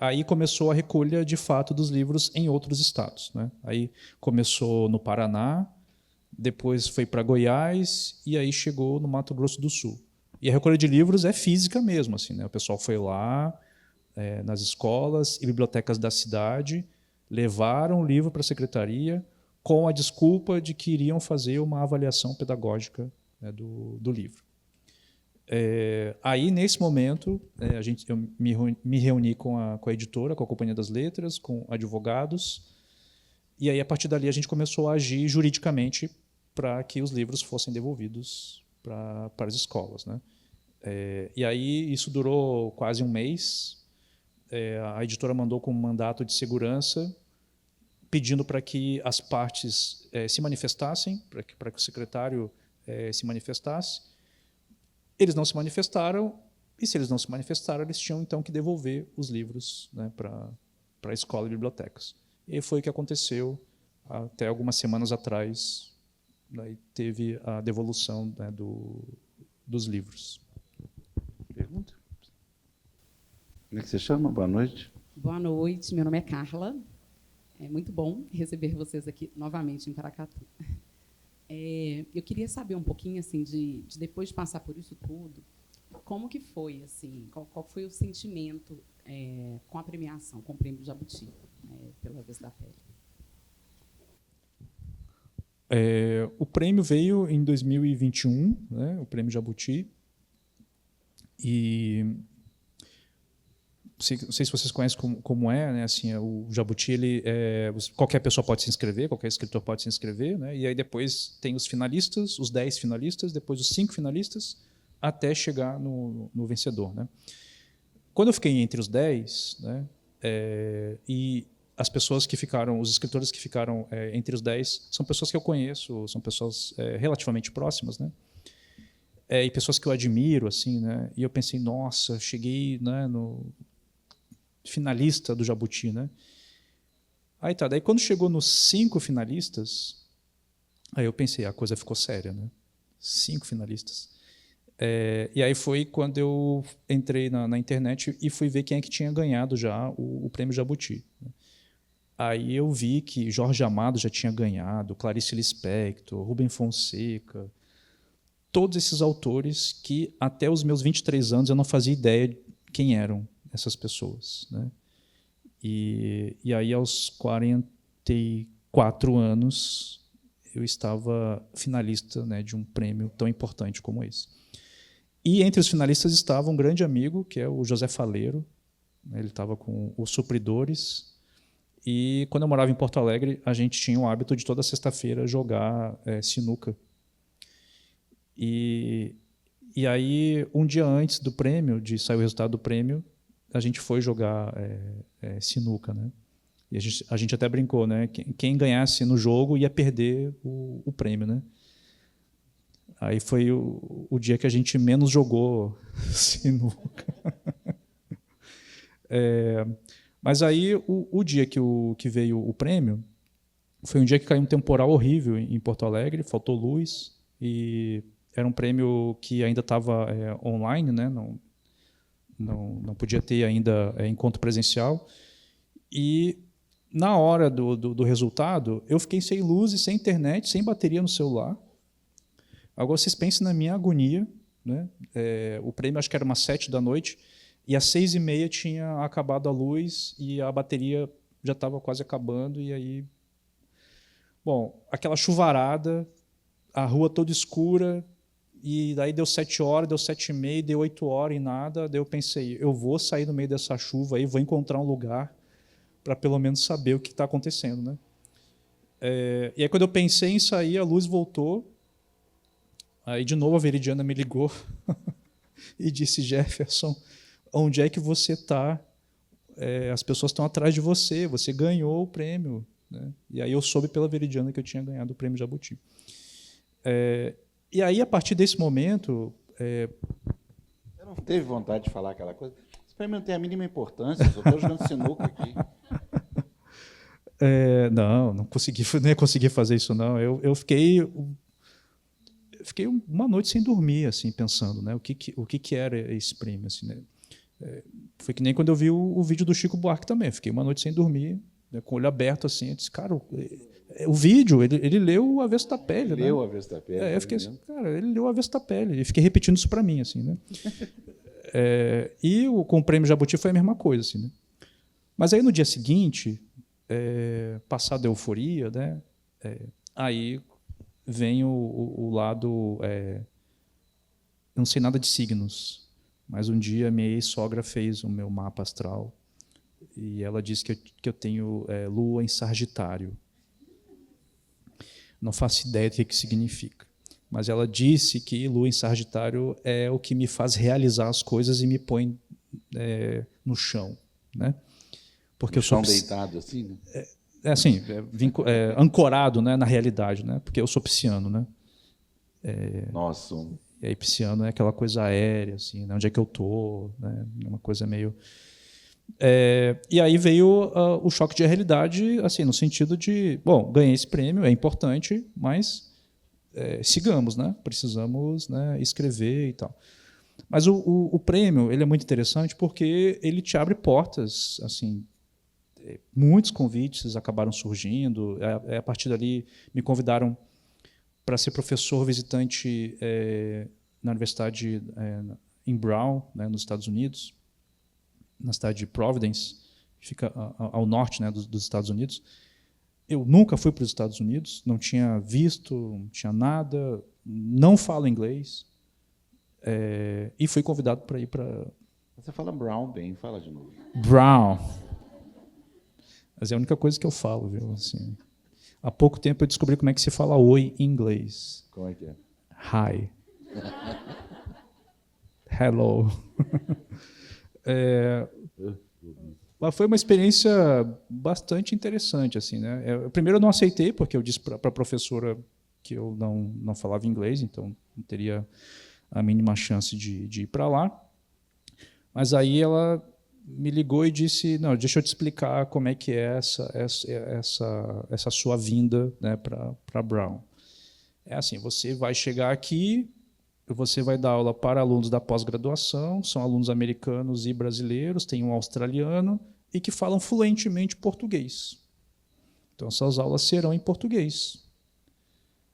aí começou a recolha de fato dos livros em outros estados. Né? Aí começou no Paraná, depois foi para Goiás e aí chegou no Mato Grosso do Sul. E a recolha de livros é física mesmo. Assim, né? O pessoal foi lá nas escolas e bibliotecas da cidade, levaram o livro para a secretaria com a desculpa de que iriam fazer uma avaliação pedagógica, né, do livro. Aí, nesse momento, eu me reuni com a editora, com a Companhia das Letras, com advogados, e aí, a partir dali, a gente começou a agir juridicamente para que os livros fossem devolvidos para as escolas. Né? E aí, isso durou quase um mês. A editora mandou com um mandato de segurança, pedindo para que as partes se manifestassem, para que o secretário se manifestasse. Eles não se manifestaram, e se eles não se manifestaram, eles tinham então que devolver os livros, né, para a escola e bibliotecas. E foi o que aconteceu até algumas semanas atrás. Daí teve a devolução, né, dos livros. Pergunta? Como é que você chama? Boa noite. Boa noite, meu nome é Carla. É muito bom receber vocês aqui novamente em Paracatu. Eu queria saber um pouquinho, assim, de depois de passar por isso tudo, como que foi, assim, qual foi o sentimento com a premiação, com o Prêmio Jabuti, pelo Avesso da Pele? O prêmio veio em 2021, né, o Prêmio Jabuti, e não sei se vocês conhecem como né? Assim, o Jabuti, qualquer pessoa pode se inscrever, qualquer escritor pode se inscrever, né? E aí depois tem os finalistas, os 10 finalistas, depois os 5 finalistas, até chegar no vencedor. Né? quando eu fiquei entre os 10, né, e as pessoas que ficaram, os escritores que ficaram entre os 10, são pessoas que eu conheço, são pessoas relativamente próximas, né, e pessoas que eu admiro, assim, né, e eu pensei, nossa, cheguei, né, no finalista do Jabuti, né. Aí tá, daí quando chegou nos 5 finalistas, aí eu pensei, a coisa ficou séria, né, 5 finalistas. E aí foi quando eu entrei na internet e fui ver quem é que tinha ganhado já o prêmio Jabuti. Aí eu vi que Jorge Amado já tinha ganhado, Clarice Lispector, Rubem Fonseca, todos esses autores que até os meus 23 anos eu não fazia ideia quem eram essas pessoas, né? E aí aos 44 anos eu estava finalista, né, de um prêmio tão importante como esse. E entre os finalistas estava um grande amigo, que é o José Faleiro, né, ele estava com os Supridores, e quando eu morava em Porto Alegre, a gente tinha o hábito de toda sexta-feira jogar sinuca. E aí, um dia antes do prêmio, de sair o resultado do prêmio, a gente foi jogar sinuca, né? E a gente até brincou, né? Quem ganhasse no jogo ia perder o prêmio, né? Aí foi o dia que a gente menos jogou sinuca. Mas aí o dia que veio o prêmio foi um dia que caiu um temporal horrível em Porto Alegre, faltou luz, e era um prêmio que ainda estava online, né? Não podia ter ainda encontro presencial. E na hora do resultado, eu fiquei sem luz e sem internet, sem bateria no celular. Agora vocês pensem na minha agonia, né? O prêmio acho que era umas 7 da noite, e às 6h30 tinha acabado a luz e a bateria já estava quase acabando, e aí... Bom, aquela chuvarada, a rua toda escura, e daí deu 7 horas, deu 7h30, deu 8 horas e nada, daí eu pensei, eu vou sair no meio dessa chuva aí, vou encontrar um lugar para pelo menos saber o que está acontecendo, né? E aí quando eu pensei em sair, a luz voltou, aí de novo a Veridiana me ligou e disse, Jefferson, onde é que você está? As pessoas estão atrás de você, você ganhou o prêmio, né? E aí eu soube pela Veridiana que eu tinha ganhado o prêmio Jabuti. E aí, a partir desse momento... Você não teve vontade de falar aquela coisa? Esse prêmio não tem a mínima importância, eu só estou jogando sinuca aqui. Não ia conseguir fazer isso, não. Eu fiquei uma noite sem dormir, assim, pensando, né, o que era esse prêmio. Assim, né? Foi que nem quando eu vi o vídeo do Chico Buarque também. Eu fiquei uma noite sem dormir, né, com o olho aberto, assim. Eu disse, cara, o vídeo, ele leu o Avesso da Pele. Ele leu o Avesso da Pele. Eu fiquei assim, cara, ele leu o Avesso da Pele. E fiquei repetindo isso para mim, assim, né? E com o prêmio Jabuti foi a mesma coisa, assim, né? Mas aí no dia seguinte, passada a euforia, né? Aí vem o lado... eu não sei nada de signos, mas um dia minha ex-sogra fez o meu mapa astral e ela disse que eu tenho lua em Sagitário. Não faço ideia do que significa, mas ela disse que lua em Sagitário é o que me faz realizar as coisas e me põe no chão, né? Porque no chão deitado, assim, né? Assim, ancorado, né, na realidade, né? Porque eu sou pisciano, né? Nossa. E aí pisciano é aquela coisa aérea, assim, né? Onde é que eu tô, né? Uma coisa meio... e aí veio o choque de realidade, assim, no sentido de, bom, ganhei esse prêmio, é importante, mas sigamos, né? Precisamos, né, escrever e tal. Mas o prêmio, ele é muito interessante porque ele te abre portas, assim, muitos convites acabaram surgindo. A partir dali me convidaram para ser professor visitante na universidade em Brown, né, nos Estados Unidos, na cidade de Providence, que fica ao norte, né, dos Estados Unidos. Eu nunca fui para os Estados Unidos, não tinha visto, não tinha nada, não falo inglês, e fui convidado para ir para... Você fala Brown bem, fala de novo. Brown. Mas é a única coisa que eu falo, viu? Assim, há pouco tempo eu descobri como é que se fala oi em inglês. Como é que é? Hi. Hello. Mas foi uma experiência bastante interessante, assim, né? Primeiro eu não aceitei, porque eu disse para a professora que eu não falava inglês, então não teria a mínima chance de ir para lá. Mas aí ela me ligou e disse, não, deixa eu te explicar como é que é essa sua vinda, né, para Brown. É assim, você vai chegar aqui, você vai dar aula para alunos da pós-graduação, são alunos americanos e brasileiros, tem um australiano, e que falam fluentemente português. Então, essas aulas serão em português.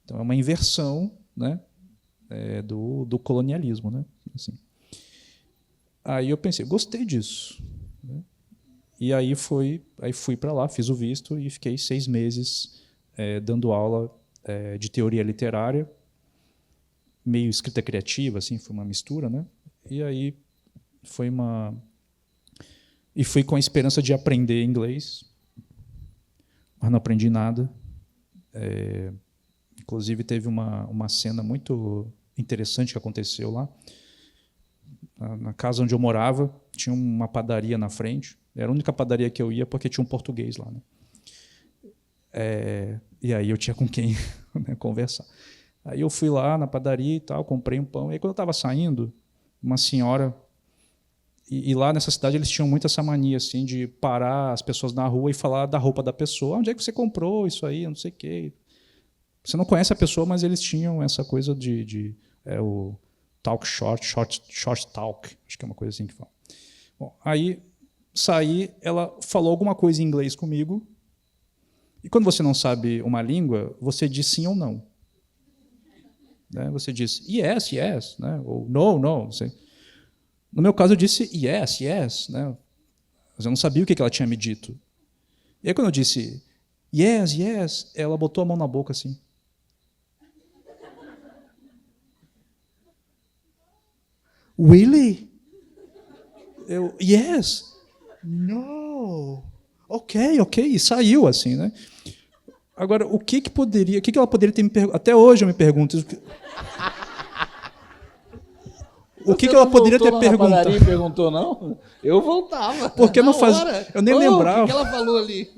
Então, é uma inversão, né, do colonialismo. Né, assim. Aí eu pensei, gostei disso. Né, e aí fui para lá, fiz o visto e fiquei 6 meses dando aula de teoria literária, meio escrita criativa, assim, foi uma mistura, né? E aí fui com a esperança de aprender inglês, mas não aprendi nada. Inclusive teve uma cena muito interessante que aconteceu lá. Na casa onde eu morava, tinha uma padaria na frente. Era a única padaria que eu ia porque tinha um português lá, né? E aí eu tinha com quem, né, conversar. Aí eu fui lá na padaria e tal, comprei um pão. E aí, quando eu estava saindo, uma senhora... E lá nessa cidade eles tinham muito essa mania assim, de parar as pessoas na rua e falar da roupa da pessoa. Onde é que você comprou isso aí? Não sei o quê. Você não conhece a pessoa, mas eles tinham essa coisa o talk short talk. Acho que é uma coisa assim que fala. Bom, aí saí, ela falou alguma coisa em inglês comigo. E quando você não sabe uma língua, você diz sim ou não. Né? Você diz yes, yes, né? Ou no, no, não sei. No meu caso, eu disse yes, yes. Né? Mas eu não sabia o que ela tinha me dito. E aí, quando eu disse yes, yes, ela botou a mão na boca assim. Really? Yes. No. Ok. E saiu assim, né? Agora, o que ela poderia ter me perguntado? Até hoje eu me pergunto. O que ela poderia ter perguntado? Você não perguntou, não? Eu voltava. Porque não faz... Eu nem lembrava. O que ela falou ali?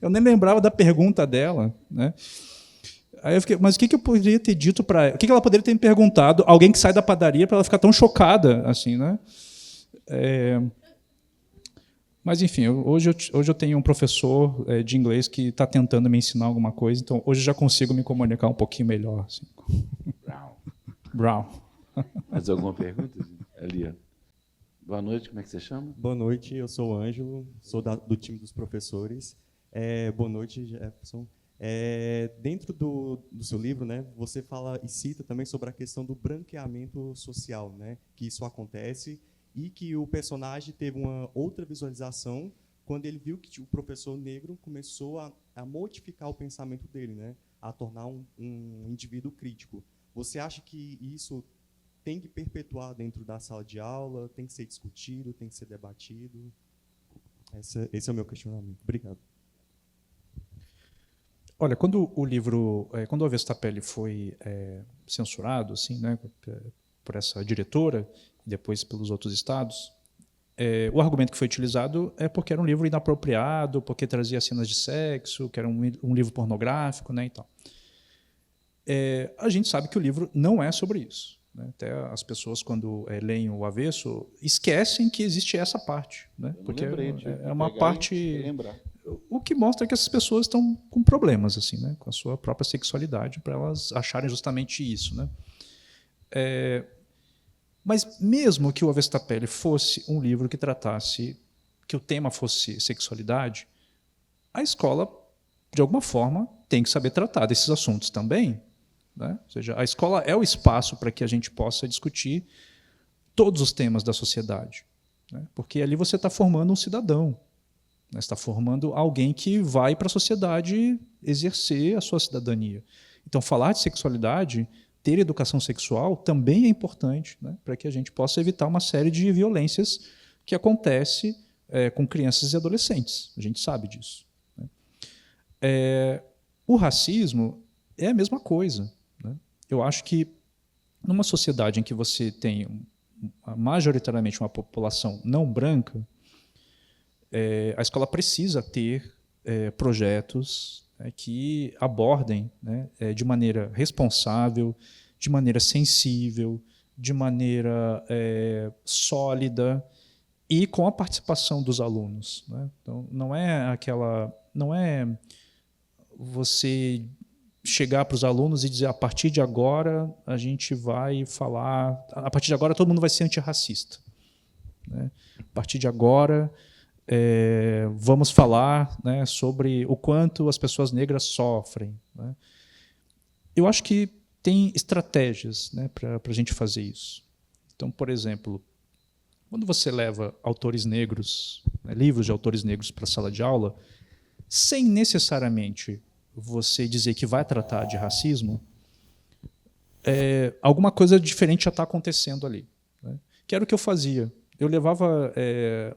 Eu nem lembrava da pergunta dela, né? Aí eu fiquei, mas o que eu poderia ter dito para ela? O que ela poderia ter me perguntado? Alguém que sai da padaria para ela ficar tão chocada assim, né? Mas enfim, hoje eu tenho um professor de inglês que está tentando me ensinar alguma coisa, então hoje eu já consigo me comunicar um pouquinho melhor. Assim. Brown. Mais alguma pergunta? Ali, ó. Boa noite, como é que você chama? Boa noite, eu sou o Ângelo, sou do time dos professores. Boa noite, Jefferson. Dentro do seu livro, né, você fala e cita também sobre a questão do branqueamento social, né, que isso acontece e que o personagem teve uma outra visualização quando ele viu que o professor negro começou a modificar o pensamento dele, né, a tornar um indivíduo crítico. Você acha que isso tem que perpetuar dentro da sala de aula, tem que ser discutido, tem que ser debatido? Esse é o meu questionamento. Obrigado. Olha, quando o Avesso da Pele foi censurado, assim, né, por essa diretora e depois pelos outros estados, o argumento que foi utilizado é porque era um livro inapropriado, porque trazia cenas de sexo, que era um livro pornográfico, né, e tal. A gente sabe que o livro não é sobre isso. Né? Até as pessoas, quando leem o Avesso, esquecem que existe essa parte. Né? Porque é uma parte... O que mostra que essas pessoas estão com problemas assim, né? Com a sua própria sexualidade, para elas acharem justamente isso. Né? Mas mesmo que o Avesso da Pele fosse um livro que tratasse, que o tema fosse sexualidade, a escola, de alguma forma, tem que saber tratar desses assuntos também. Né? Ou seja, a escola é o espaço para que a gente possa discutir todos os temas da sociedade. Né? Porque ali você está formando um cidadão. Você está formando alguém que vai para a sociedade exercer a sua cidadania. Então, falar de sexualidade, ter educação sexual, também é importante, né, para que a gente possa evitar uma série de violências que acontece com crianças e adolescentes. A gente sabe disso. Né. O racismo é a mesma coisa. Né. Eu acho que, numa sociedade em que você tem majoritariamente uma população não branca, a escola precisa ter projetos que abordem, né, de maneira responsável, de maneira sensível, de maneira sólida e com a participação dos alunos, né? Então, não é você chegar para os alunos e dizer, a partir de agora a gente vai falar, a partir de agora todo mundo vai ser antirracista, né? A partir de agora vamos falar, né, sobre o quanto as pessoas negras sofrem, né? Eu acho que tem estratégias, né, para a gente fazer isso. Então, por exemplo, quando você leva autores negros, né, livros de autores negros para a sala de aula, sem necessariamente você dizer que vai tratar de racismo, alguma coisa diferente já está acontecendo ali, né? Que era o que eu fazia. Eu levava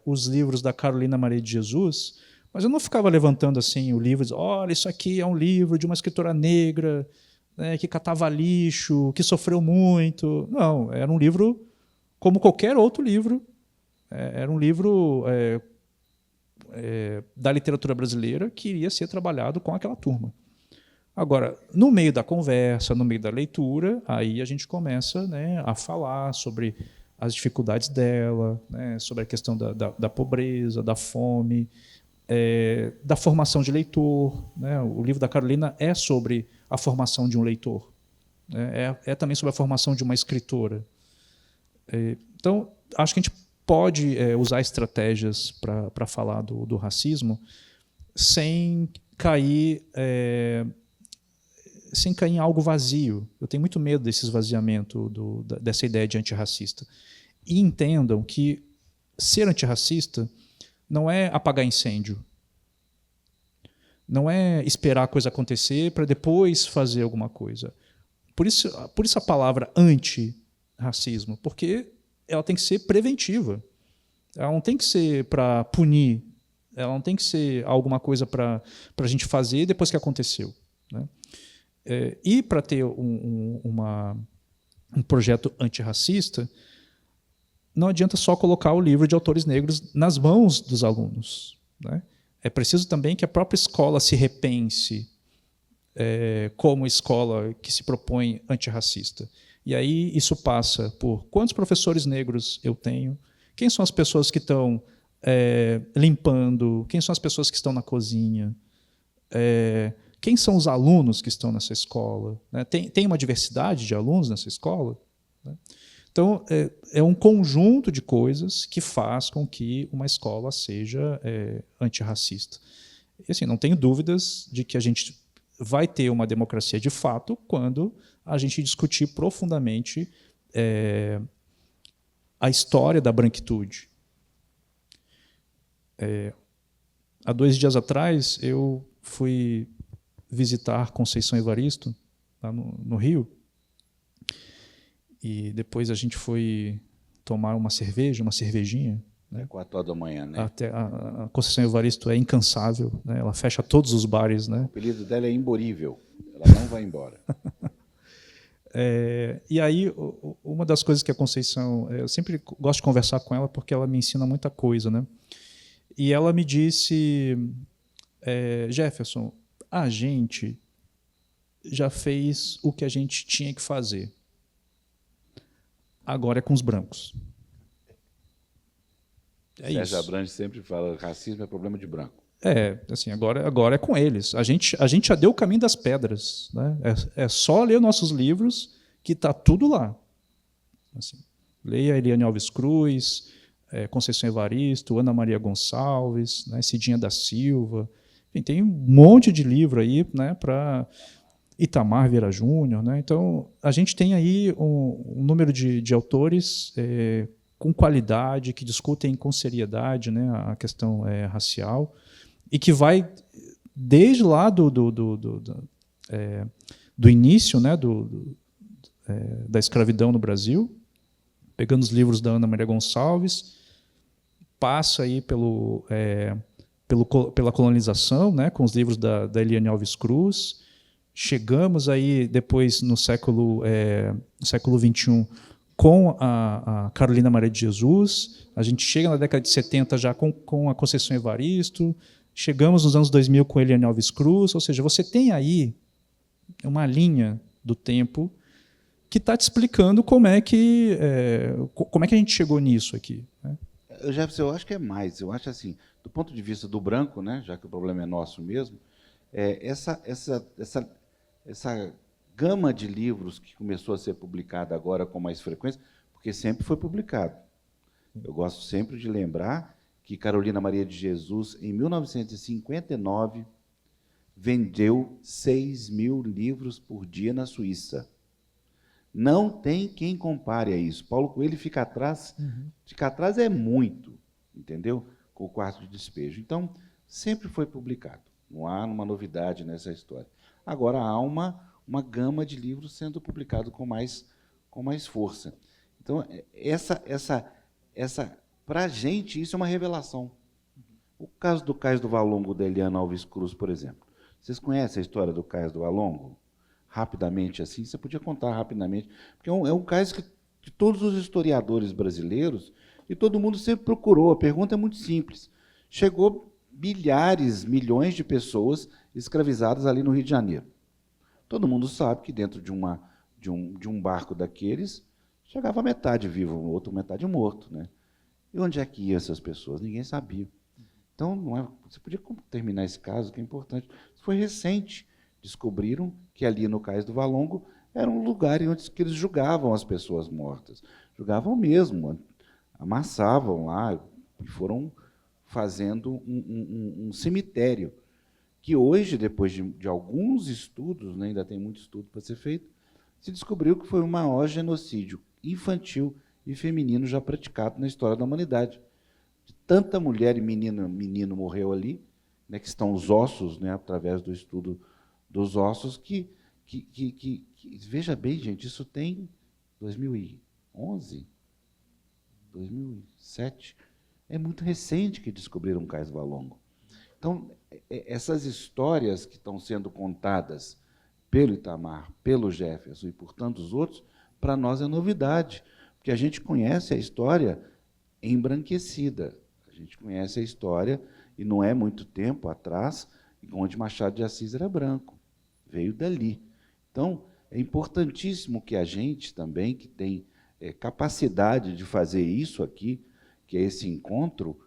os livros da Carolina Maria de Jesus, mas eu não ficava levantando assim o livro e dizendo, olha, isso aqui é um livro de uma escritora negra, né, que catava lixo, que sofreu muito. Não, era um livro como qualquer outro livro. Era um livro da literatura brasileira que iria ser trabalhado com aquela turma. Agora, no meio da conversa, no meio da leitura, aí a gente começa, né, a falar sobre as dificuldades dela, né, sobre a questão da pobreza, da fome, da formação de leitor, né? O livro da Carolina é sobre a formação de um leitor, né? Também sobre a formação de uma escritora. Então, acho que a gente pode usar estratégias para falar do racismo sem cair em algo vazio. Eu tenho muito medo desse esvaziamento dessa ideia de antirracista. E entendam que ser antirracista não é apagar incêndio, não é esperar a coisa acontecer para depois fazer alguma coisa. Por isso a palavra antirracismo, porque ela tem que ser preventiva. Ela não tem que ser para punir, ela não tem que ser alguma coisa para a gente fazer depois que aconteceu, né? E para ter um projeto antirracista, não adianta só colocar o livro de autores negros nas mãos dos alunos, né? É preciso também que a própria escola se repense como escola que se propõe antirracista. E aí isso passa por quantos professores negros eu tenho, quem são as pessoas que estão limpando, quem são as pessoas que estão na cozinha, quem são os alunos que estão nessa escola, né? Tem uma diversidade de alunos nessa escola, né? Então, é um conjunto de coisas que faz com que uma escola seja antirracista. E, assim, não tenho dúvidas de que a gente vai ter uma democracia de fato quando a gente discutir profundamente a história da branquitude. Há 2 dias atrás, eu fui visitar Conceição Evaristo, lá no Rio, e depois a gente foi tomar uma cervejinha. Né? 4h da manhã, né? A Conceição Evaristo é incansável, né? Ela fecha todos os bares. Né? O apelido dela é imborível, ela não vai embora. E aí, uma das coisas que a Conceição... Eu sempre gosto de conversar com ela porque ela me ensina muita coisa, né? E ela me disse, Jefferson, a gente já fez o que a gente tinha que fazer. Agora é com os brancos. Sérgio Abrantes sempre fala que racismo é problema de branco. Assim, agora é com eles. A gente já deu o caminho das pedras, né? É só ler nossos livros que está tudo lá. Assim, leia Eliane Alves Cruz, Conceição Evaristo, Ana Maria Gonçalves, né, Cidinha da Silva. Enfim, tem um monte de livro aí, né, para Itamar Vieira Júnior. Né? Então, a gente tem aí um número de autores com qualidade, que discutem com seriedade, né, a questão racial, e que vai desde lá do início, né, da escravidão no Brasil, pegando os livros da Ana Maria Gonçalves, passa aí pela colonização, né, com os livros da Eliane Alves Cruz. Chegamos aí depois no século XXI com a Carolina Maria de Jesus, a gente chega na década de 70 já com a Conceição Evaristo, chegamos nos anos 2000 com Eliane Alves Cruz, ou seja, você tem aí uma linha do tempo que está te explicando como é que a gente chegou nisso aqui, né? Eu acho que é mais. Eu acho assim, do ponto de vista do branco, né, já que o problema é nosso mesmo, essa gama de livros que começou a ser publicada agora com mais frequência, porque sempre foi publicado. Eu gosto sempre de lembrar que Carolina Maria de Jesus, em 1959, vendeu 6.000 livros por dia na Suíça. Não tem quem compare a isso. Paulo Coelho fica atrás. Ficar atrás é muito, entendeu? Com o Quarto de Despejo. Então, sempre foi publicado. Não há uma novidade nessa história. Agora, há uma gama de livros sendo publicados com mais força. Então, para a gente, isso é uma revelação. O caso do Cais do Valongo, da Eliane Alves Cruz, por exemplo. Vocês conhecem a história do Cais do Valongo? Rapidamente, assim, você podia contar rapidamente, porque é um cais que todos os historiadores brasileiros, e todo mundo sempre procurou. A pergunta é muito simples. Chegou milhares, milhões de pessoas escravizadas ali no Rio de Janeiro. Todo mundo sabe que dentro de um barco daqueles, chegava metade vivo, outro metade morto, né? E onde é que iam essas pessoas? Ninguém sabia. Então, você podia terminar esse caso, que é importante. Isso foi recente. Descobriram que ali no Cais do Valongo era um lugar onde que eles julgavam as pessoas mortas. Julgavam mesmo, amassavam lá e foram fazendo um cemitério, que hoje, depois de alguns estudos, né, ainda tem muito estudo para ser feito, se descobriu que foi o maior genocídio infantil e feminino já praticado na história da humanidade. Tanta mulher e menino morreu ali, né, que estão os ossos, né, através do estudo dos ossos, que veja bem, gente, isso tem 2011, 2007, é muito recente que descobriram o Cais do Valongo. Então, essas histórias que estão sendo contadas pelo Itamar, pelo Jefferson e por tantos outros, para nós é novidade, porque a gente conhece a história embranquecida, a gente conhece a história, e não é muito tempo atrás, onde Machado de Assis era branco. Veio dali. Então, é importantíssimo que a gente também, que tem capacidade de fazer isso aqui, que é esse encontro,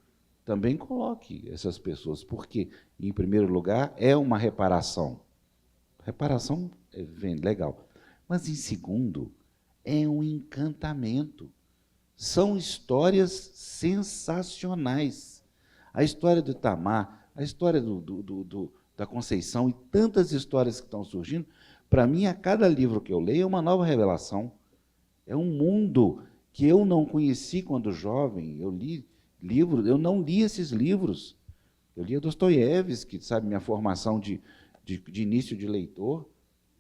também coloque essas pessoas, porque, em primeiro lugar, é uma reparação. Reparação vem legal. Mas, em segundo, é um encantamento. São histórias sensacionais. A história do Itamar, a história da Conceição e tantas histórias que estão surgindo, para mim, a cada livro que eu leio é uma nova revelação. É um mundo que eu não conheci quando jovem. Eu li livros, eu não li esses livros. Eu lia Dostoiévski, sabe, minha formação de início de leitor.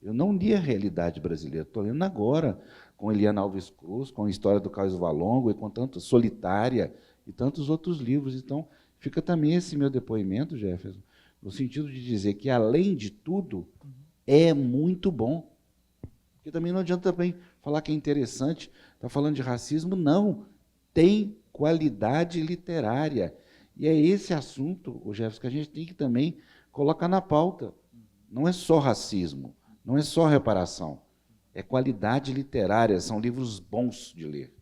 Eu não li a realidade brasileira. Estou lendo agora, com Eliane Alves Cruz, com a história do Cais do Valongo, e com tanto Solitária e tantos outros livros. Então, fica também esse meu depoimento, Jefferson, no sentido de dizer que, além de tudo, é muito bom. Porque também não adianta também falar que é interessante, está falando de racismo, não. Tem qualidade literária. E é esse assunto, Jefferson, que a gente tem que também colocar na pauta. Não é só racismo, não é só reparação, é qualidade literária, são livros bons de ler.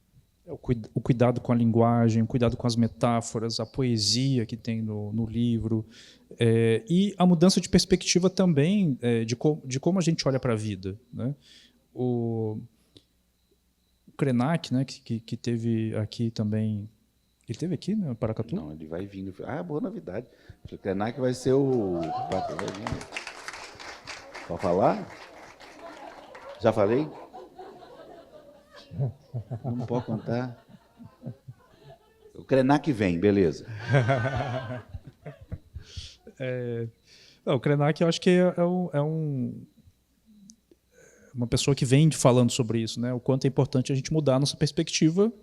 O cuidado com a linguagem, o cuidado com as metáforas, a poesia que tem no livro, e a mudança de perspectiva também de como a gente olha para a vida, né? O Krenak, né, que teve aqui também, ele teve aqui, né, Paracatu? Não, ele vai vindo. Boa novidade. O Krenak vai ser o... Vai vindo. Pode falar? Já falei? Não pode contar. O Krenak vem, beleza. O Krenak, eu acho que uma pessoa que vem falando sobre isso, né? O quanto é importante a gente mudar a nossa perspectiva,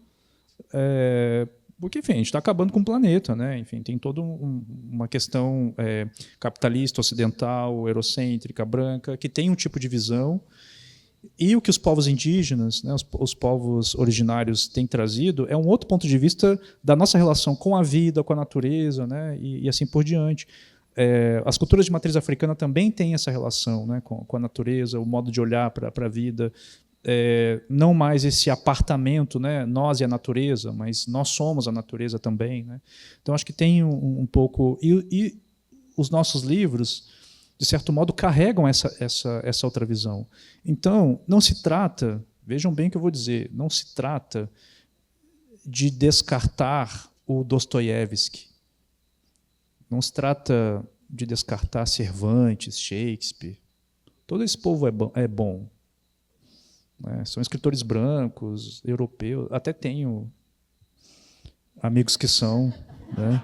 porque, enfim, a gente está acabando com o planeta, né? Enfim, tem toda uma questão capitalista, ocidental, eurocêntrica, branca, que tem um tipo de visão E o que os povos indígenas, né, os povos originários têm trazido é um outro ponto de vista da nossa relação com a vida, com a natureza, né, e assim por diante. As culturas de matriz africana também têm essa relação, né, com a natureza, o modo de olhar para a vida. Não mais esse apartamento, né, nós e a natureza, mas nós somos a natureza também. Né? Então, acho que tem um pouco... E os nossos livros, de certo modo, carregam essa outra visão. Então, não se trata, vejam bem o que eu vou dizer, não se trata de descartar o Dostoiévski, não se trata de descartar Cervantes, Shakespeare. Todo esse povo é bom. Né? São escritores brancos, europeus, até tenho amigos que são. Né?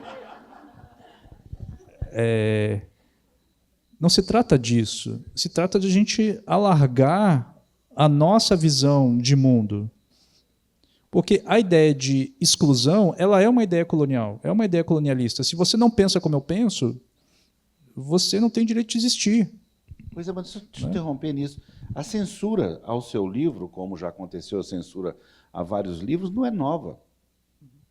Não se trata disso, se trata de a gente alargar a nossa visão de mundo. Porque a ideia de exclusão, ela é uma ideia colonial, é uma ideia colonialista. Se você não pensa como eu penso, você não tem direito de existir. Pois é, mas deixa eu te interromper nisso. A censura ao seu livro, como já aconteceu a censura a vários livros, não é nova.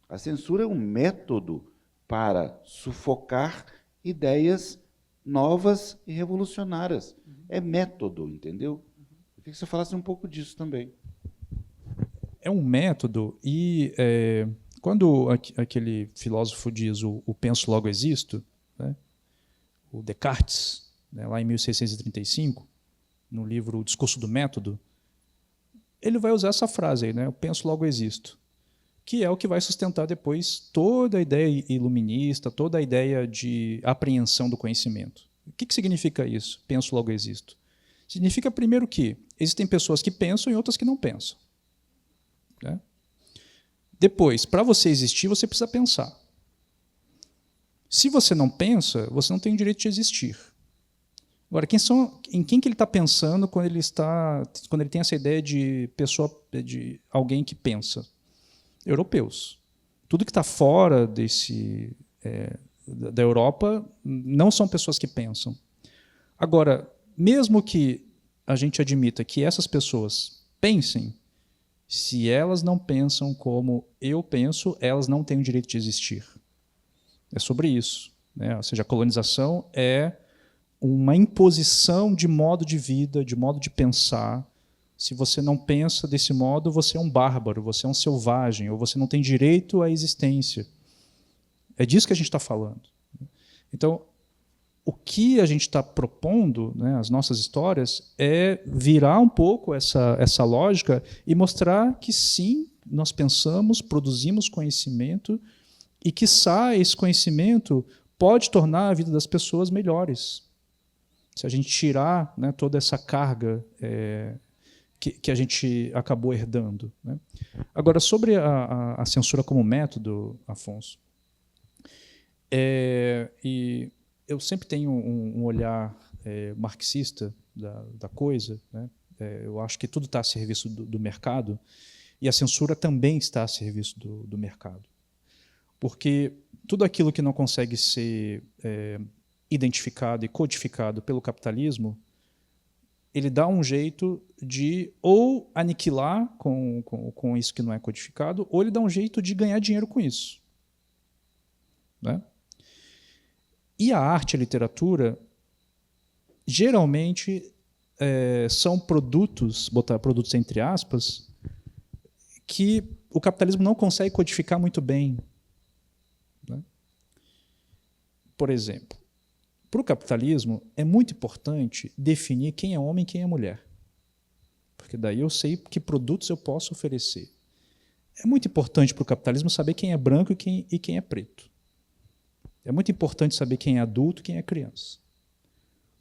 A censura é um método para sufocar ideias novas e revolucionárias. É método, entendeu? Eu queria que você falasse um pouco disso também. É um método e quando aquele filósofo diz o penso logo existo, né, o Descartes, né, lá em 1635, no livro O Discurso do Método, ele vai usar essa frase aí, né, eu penso logo existo, que é o que vai sustentar depois toda a ideia iluminista, toda a ideia de apreensão do conhecimento. O que significa isso, penso logo existo? Significa, primeiro, que existem pessoas que pensam e outras que não pensam. Né? Depois, para você existir, você precisa pensar. Se você não pensa, você não tem o direito de existir. Agora, em quem que ele está pensando quando ele tem essa ideia de de alguém que pensa? Europeus. Tudo que está fora da Europa não são pessoas que pensam. Agora, mesmo que a gente admita que essas pessoas pensem, se elas não pensam como eu penso, elas não têm o direito de existir. É sobre isso. Né? Ou seja, a colonização é uma imposição de modo de vida, de modo de pensar. Se você não pensa desse modo, você é um bárbaro, você é um selvagem, ou você não tem direito à existência. É disso que a gente está falando. Então, o que a gente está propondo, né, as nossas histórias, é virar um pouco essa lógica e mostrar que, sim, nós pensamos, produzimos conhecimento e, quiçá, esse conhecimento pode tornar a vida das pessoas melhores. Se a gente tirar, né, toda essa carga que a gente acabou herdando. Né? Agora, sobre a censura como método, Afonso, e eu sempre tenho um olhar marxista da coisa. Né? Eu acho que tudo está a serviço do mercado e a censura também está a serviço do mercado. Porque tudo aquilo que não consegue ser identificado e codificado pelo capitalismo, ele dá um jeito de ou aniquilar com isso que não é codificado, ou ele dá um jeito de ganhar dinheiro com isso. Né? E a arte e a literatura, geralmente, são produtos, botar produtos entre aspas, que o capitalismo não consegue codificar muito bem. Né? Por exemplo, para o capitalismo é muito importante definir quem é homem e quem é mulher. Porque daí eu sei que produtos eu posso oferecer. É muito importante para o capitalismo saber quem é branco e quem é preto. É muito importante saber quem é adulto e quem é criança.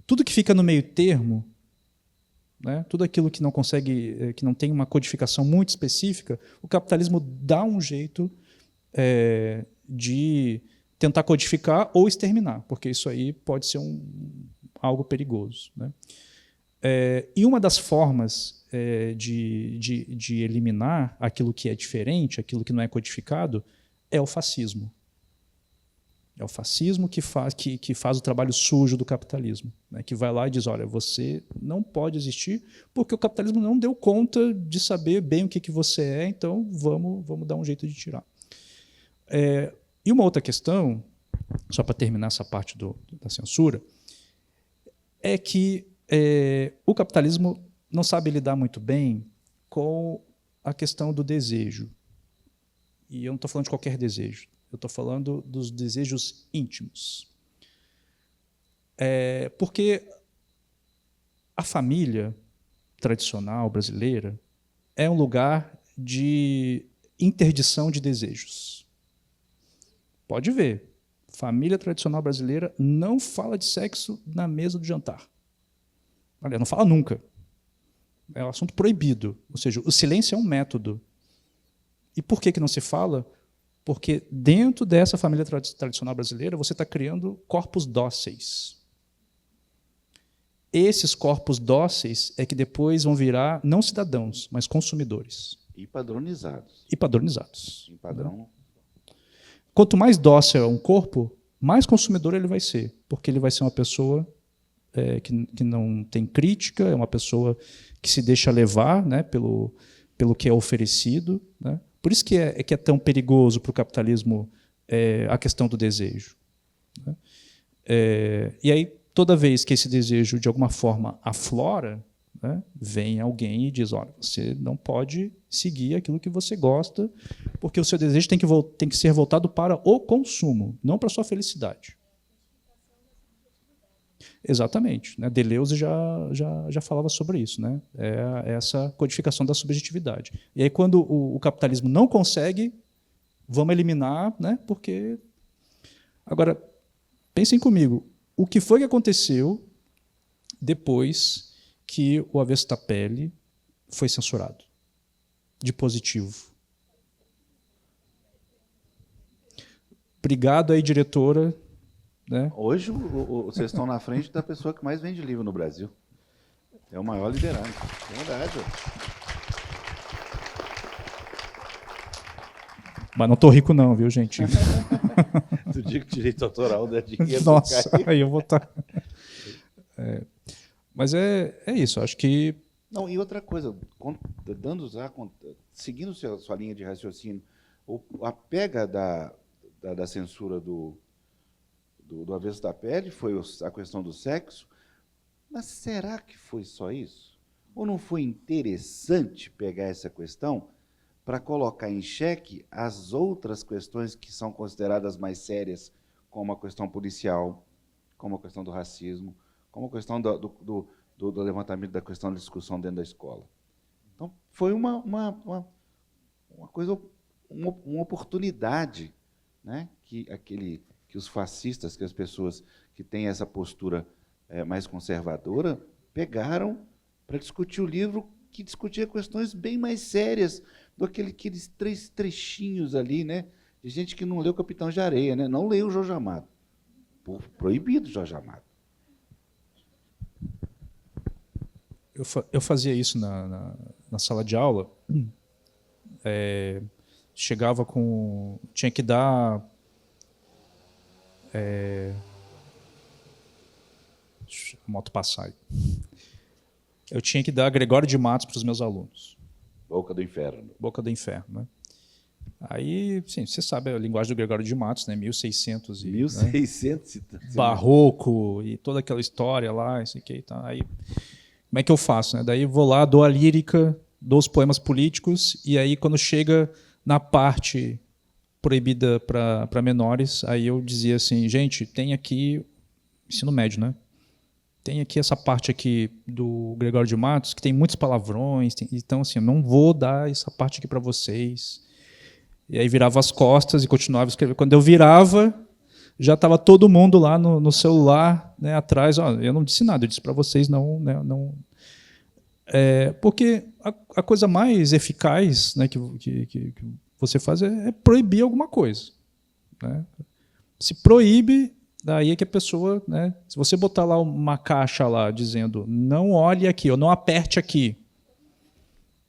Tudo que fica no meio termo, né, tudo aquilo que não consegue, que não tem uma codificação muito específica, o capitalismo dá um jeito de tentar codificar ou exterminar, porque isso aí pode ser algo perigoso. Né? E uma das formas de eliminar aquilo que é diferente, aquilo que não é codificado, é o fascismo. É o fascismo que faz o trabalho sujo do capitalismo, né? Que vai lá e diz, olha, você não pode existir porque o capitalismo não deu conta de saber bem o que você é, então vamos dar um jeito de tirar. E uma outra questão, só para terminar essa parte da censura, é que o capitalismo não sabe lidar muito bem com a questão do desejo. E eu não estou falando de qualquer desejo. Eu estou falando dos desejos íntimos. Porque a família tradicional brasileira é um lugar de interdição de desejos. Pode ver, família tradicional brasileira não fala de sexo na mesa do jantar. Olha, não fala nunca. É um assunto proibido. Ou seja, o silêncio é um método. E por que não se fala? Porque dentro dessa família tradicional brasileira você está criando corpos dóceis. Esses corpos dóceis é que depois vão virar não cidadãos, mas consumidores. E padronizados. E padronizados. Em padrão. Quanto mais dócil é um corpo, mais consumidor ele vai ser, porque ele vai ser uma pessoa que não tem crítica, é uma pessoa que se deixa levar, né, pelo que é oferecido, né? Por isso que é tão perigoso para o capitalismo a questão do desejo, né? E aí, toda vez que esse desejo, de alguma forma, aflora, né, vem alguém e diz, olha, você não pode seguir aquilo que você gosta, porque o seu desejo tem que ser voltado para o consumo, não para a sua felicidade. Exatamente, né? Deleuze já falava sobre isso, né? Essa codificação da subjetividade. E aí, quando o capitalismo não consegue, vamos eliminar, né? Porque... Agora, pensem comigo, o que foi que aconteceu depois que o Avesso da Pele foi censurado? De positivo. Obrigado aí, diretora. Né? Hoje vocês estão na frente da pessoa que mais vende livro no Brasil. É o maior liderante. É verdade. Mas não estou rico não, viu, gente? Do dia que direito autoral dá dinheiro. Nossa, aí eu vou estar... Mas é isso, acho que... Não, e outra coisa, seguindo sua linha de raciocínio, a pega da censura do Avesso da Pele foi a questão do sexo, mas será que foi só isso? Ou não foi interessante pegar essa questão para colocar em xeque as outras questões que são consideradas mais sérias, como a questão policial, como a questão do racismo, como a questão do levantamento da questão da discussão dentro da escola? Então, foi uma coisa, uma oportunidade, né, que os fascistas, que as pessoas que têm essa postura mais conservadora, pegaram para discutir o livro que discutia questões bem mais sérias do que aqueles 3 trechinhos ali, né, de gente que não leu Capitão de Areia, né, não leu Jorge Amado. Proibido Jorge Amado. Eu fazia isso na sala de aula. Chegava com... Tinha que dar... Deixa a moto passar aí. Eu tinha que dar Gregório de Matos para os meus alunos. Boca do Inferno. Boca do Inferno, né? Aí, sim, você sabe a linguagem do Gregório de Matos, né? 1600 e... 1600 né? Barroco e toda aquela história lá, isso aqui e tal. Aí, como é que eu faço, né? Daí eu vou lá, dou a lírica, dou os poemas políticos, e aí quando chega na parte proibida para menores, aí eu dizia assim, gente, tem aqui, ensino médio, né? Tem aqui essa parte aqui do Gregório de Matos, que tem muitos palavrões, então assim, eu não vou dar essa parte aqui para vocês. E aí virava as costas e continuava a escrever. Quando eu virava, já estava todo mundo lá no celular, né, atrás. Ó, eu não disse nada, eu disse para vocês não... Né, não porque a coisa mais eficaz, né, que você faz é proibir alguma coisa, né? Se proíbe, daí é que a pessoa... Né, se você botar lá uma caixa lá dizendo não olhe aqui, ou não aperte aqui,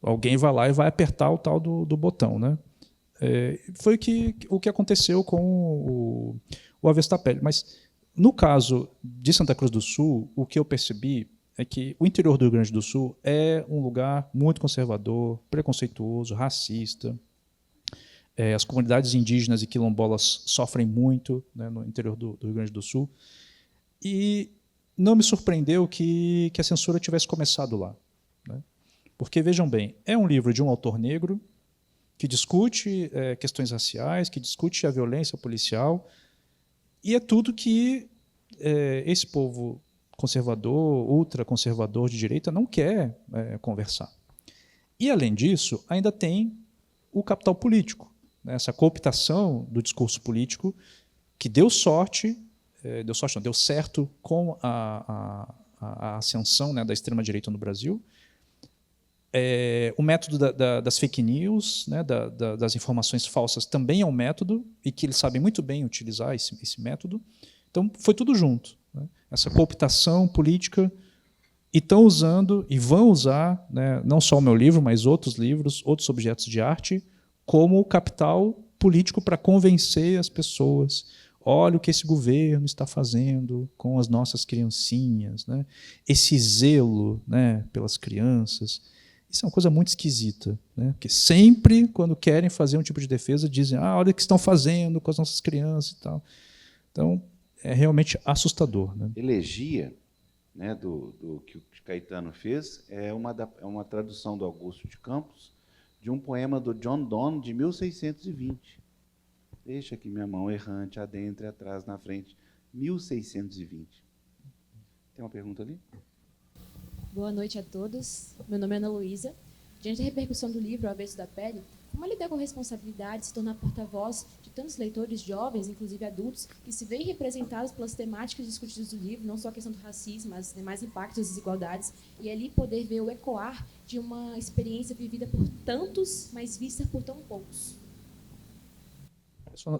alguém vai lá e vai apertar o tal do botão, né? Foi o que aconteceu com o o avesso da pele. Mas, no caso de Santa Cruz do Sul, o que eu percebi é que o interior do Rio Grande do Sul é um lugar muito conservador, preconceituoso, racista. As comunidades indígenas e quilombolas sofrem muito, né, no interior do Rio Grande do Sul. E não me surpreendeu que a censura tivesse começado lá, né? Porque, vejam bem, é um livro de um autor negro que discute questões raciais, que discute a violência policial, e é tudo que esse povo conservador, ultraconservador de direita não quer conversar. E, além disso, ainda tem o capital político, né, essa cooptação do discurso político que deu certo com a ascensão, né, da extrema-direita no Brasil. O método das fake news, né, das informações falsas, também é um método, e que eles sabem muito bem utilizar esse método. Então, foi tudo junto, né? Essa cooptação política, e estão usando, e vão usar, né, não só o meu livro, mas outros livros, outros objetos de arte, como capital político para convencer as pessoas. Olha o que esse governo está fazendo com as nossas criancinhas, né? Esse zelo, né, pelas crianças. Isso é uma coisa muito esquisita, né? Porque sempre, quando querem fazer um tipo de defesa, dizem: olha o que estão fazendo com as nossas crianças e tal. Então, é realmente assustador, né? Elegia, né, do que o Caetano fez, é uma tradução do Augusto de Campos de um poema do John Donne, de 1620. Deixa que minha mão errante adentre, atrás, na frente. 1620. Tem uma pergunta ali? Boa noite a todos. Meu nome é Ana Luísa. Diante da repercussão do livro O Avesso da Pele, como lidar com a responsabilidade de se tornar porta-voz de tantos leitores jovens, inclusive adultos, que se veem representados pelas temáticas discutidas do livro, não só a questão do racismo, mas os demais impactos das desigualdades, e ali poder ver o ecoar de uma experiência vivida por tantos, mas vista por tão poucos?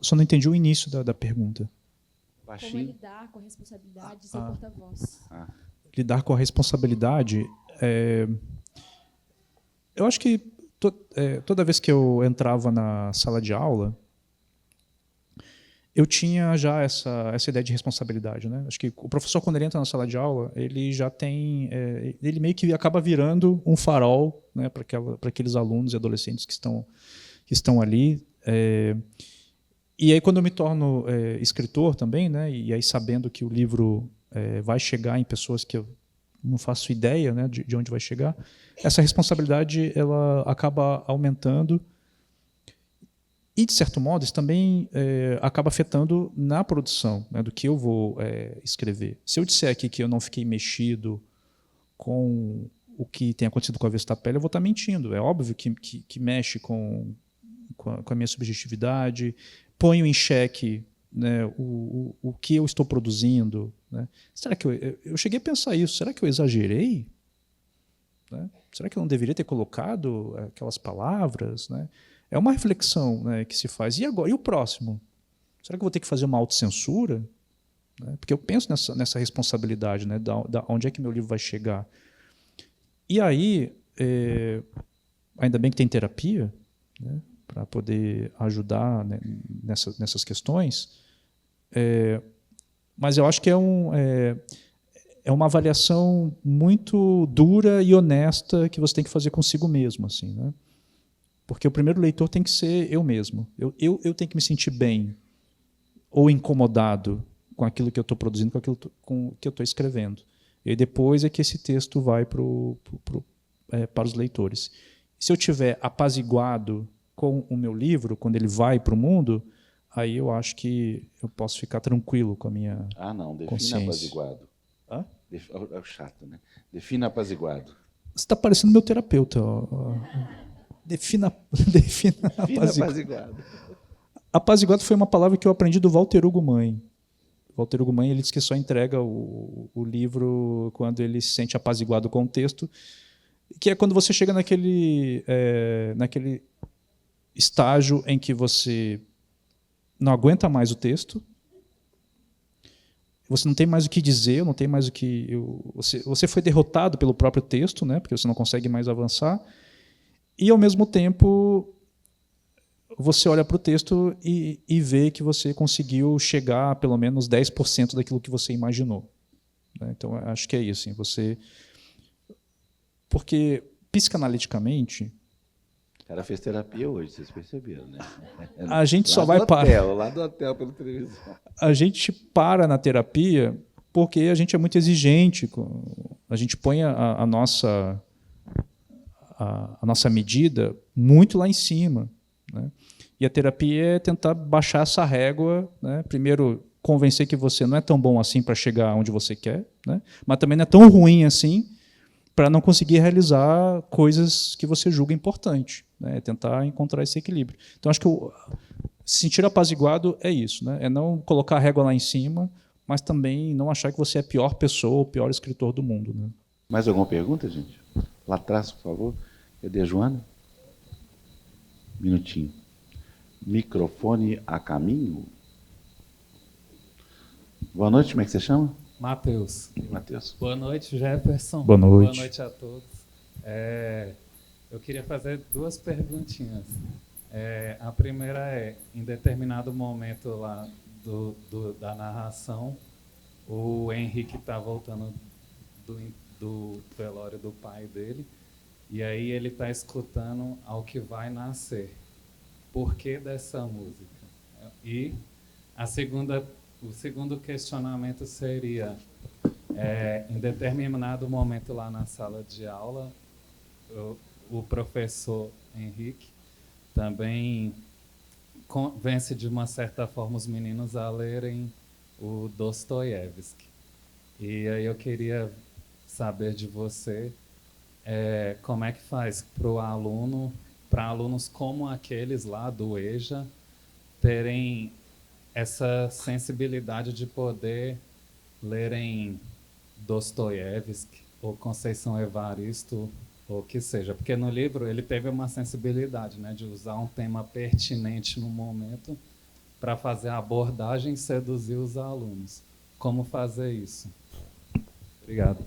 Só não entendi o início da pergunta. Baixinho. Como é lidar com a responsabilidade de ser porta-voz? Lidar com a responsabilidade... eu acho que toda vez que eu entrava na sala de aula, eu tinha já essa ideia de responsabilidade, né? Acho que o professor, quando ele entra na sala de aula, ele já tem... ele meio que acaba virando um farol, né, para aqueles alunos e adolescentes que estão ali. E aí, quando eu me torno escritor também, né, e aí sabendo que o livro vai chegar em pessoas que eu não faço ideia, né, de onde vai chegar, essa responsabilidade ela acaba aumentando e, de certo modo, isso também acaba afetando na produção, né, do que eu vou escrever. Se eu disser aqui que eu não fiquei mexido com o que tem acontecido com a Avesso da Pele, eu vou estar mentindo. É óbvio que mexe com a minha subjetividade, ponho em xeque, né, o que eu estou produzindo, né? Será que eu cheguei a pensar isso? Será que eu exagerei? Né? Será que eu não deveria ter colocado aquelas palavras, né? É uma reflexão, né, que se faz. E agora? E o próximo? Será que eu vou ter que fazer uma autocensura? Né? Porque eu penso nessa responsabilidade, né, da onde é que meu livro vai chegar. E aí, ainda bem que tem terapia, né, para poder ajudar, né, nessas questões. Mas eu acho que é uma avaliação muito dura e honesta que você tem que fazer consigo mesmo, assim, né? Porque o primeiro leitor tem que ser eu mesmo. Eu tenho que me sentir bem ou incomodado com aquilo que eu estou produzindo, com aquilo que eu estou escrevendo. E depois é que esse texto vai para os leitores. Se eu tiver apaziguado com o meu livro, quando ele vai para o mundo, aí eu acho que eu posso ficar tranquilo com a minha Defina consciência. apaziguado. Hã? É chato, né? Defina apaziguado. Você está parecendo meu terapeuta. Defina apaziguado. Apaziguado foi uma palavra que eu aprendi do Walter Hugo Mãe. Walter Hugo Mãe, ele diz que só entrega o livro quando ele se sente apaziguado com o texto, que é quando você chega naquele estágio em que você não aguenta mais o texto, você não tem mais o que dizer, não tem mais o que... Você foi derrotado pelo próprio texto, né, porque você não consegue mais avançar, e, ao mesmo tempo, você olha para o texto e vê que você conseguiu chegar a pelo menos 10% daquilo que você imaginou. Né? Então, acho que é isso. Assim, porque, psicanaliticamente, O cara fez terapia hoje, vocês perceberam, né? a gente só vai Lá do hotel, pelo televisor. A gente para na terapia porque a gente é muito exigente. A gente põe a nossa medida muito lá em cima. Né? E a terapia é tentar baixar essa régua. Né? Primeiro, convencer que você não é tão bom assim para chegar onde você quer, né? Mas também não é tão ruim assim para não conseguir realizar coisas que você julga importante. Né? Tentar encontrar esse equilíbrio. Então, acho que se sentir apaziguado é isso. Né? É não colocar a régua lá em cima, mas também não achar que você é a pior pessoa, o pior escritor do mundo. Né? Mais alguma pergunta, gente? Lá atrás, por favor. Cadê a Joana? Minutinho. Microfone a caminho. Boa noite, como é que você chama? Matheus. Matheus. Boa noite, Jefferson. Boa noite. Boa noite a todos. Eu queria fazer duas perguntinhas. A primeira é, em determinado momento lá da narração, o Henrique está voltando do velório do pai dele, e aí ele está escutando Ao Que Vai Nascer. Por que dessa música? E o segundo questionamento seria, em determinado momento lá na sala de aula, o professor Henrique também convence de uma certa forma os meninos a lerem o Dostoiévski. E aí eu queria saber de você como é que faz para alunos como aqueles lá do EJA, terem essa sensibilidade de poder lerem Dostoiévski ou Conceição Evaristo, ou que seja. Porque no livro ele teve uma sensibilidade, né, de usar um tema pertinente no momento para fazer a abordagem e seduzir os alunos. Como fazer isso? Obrigado.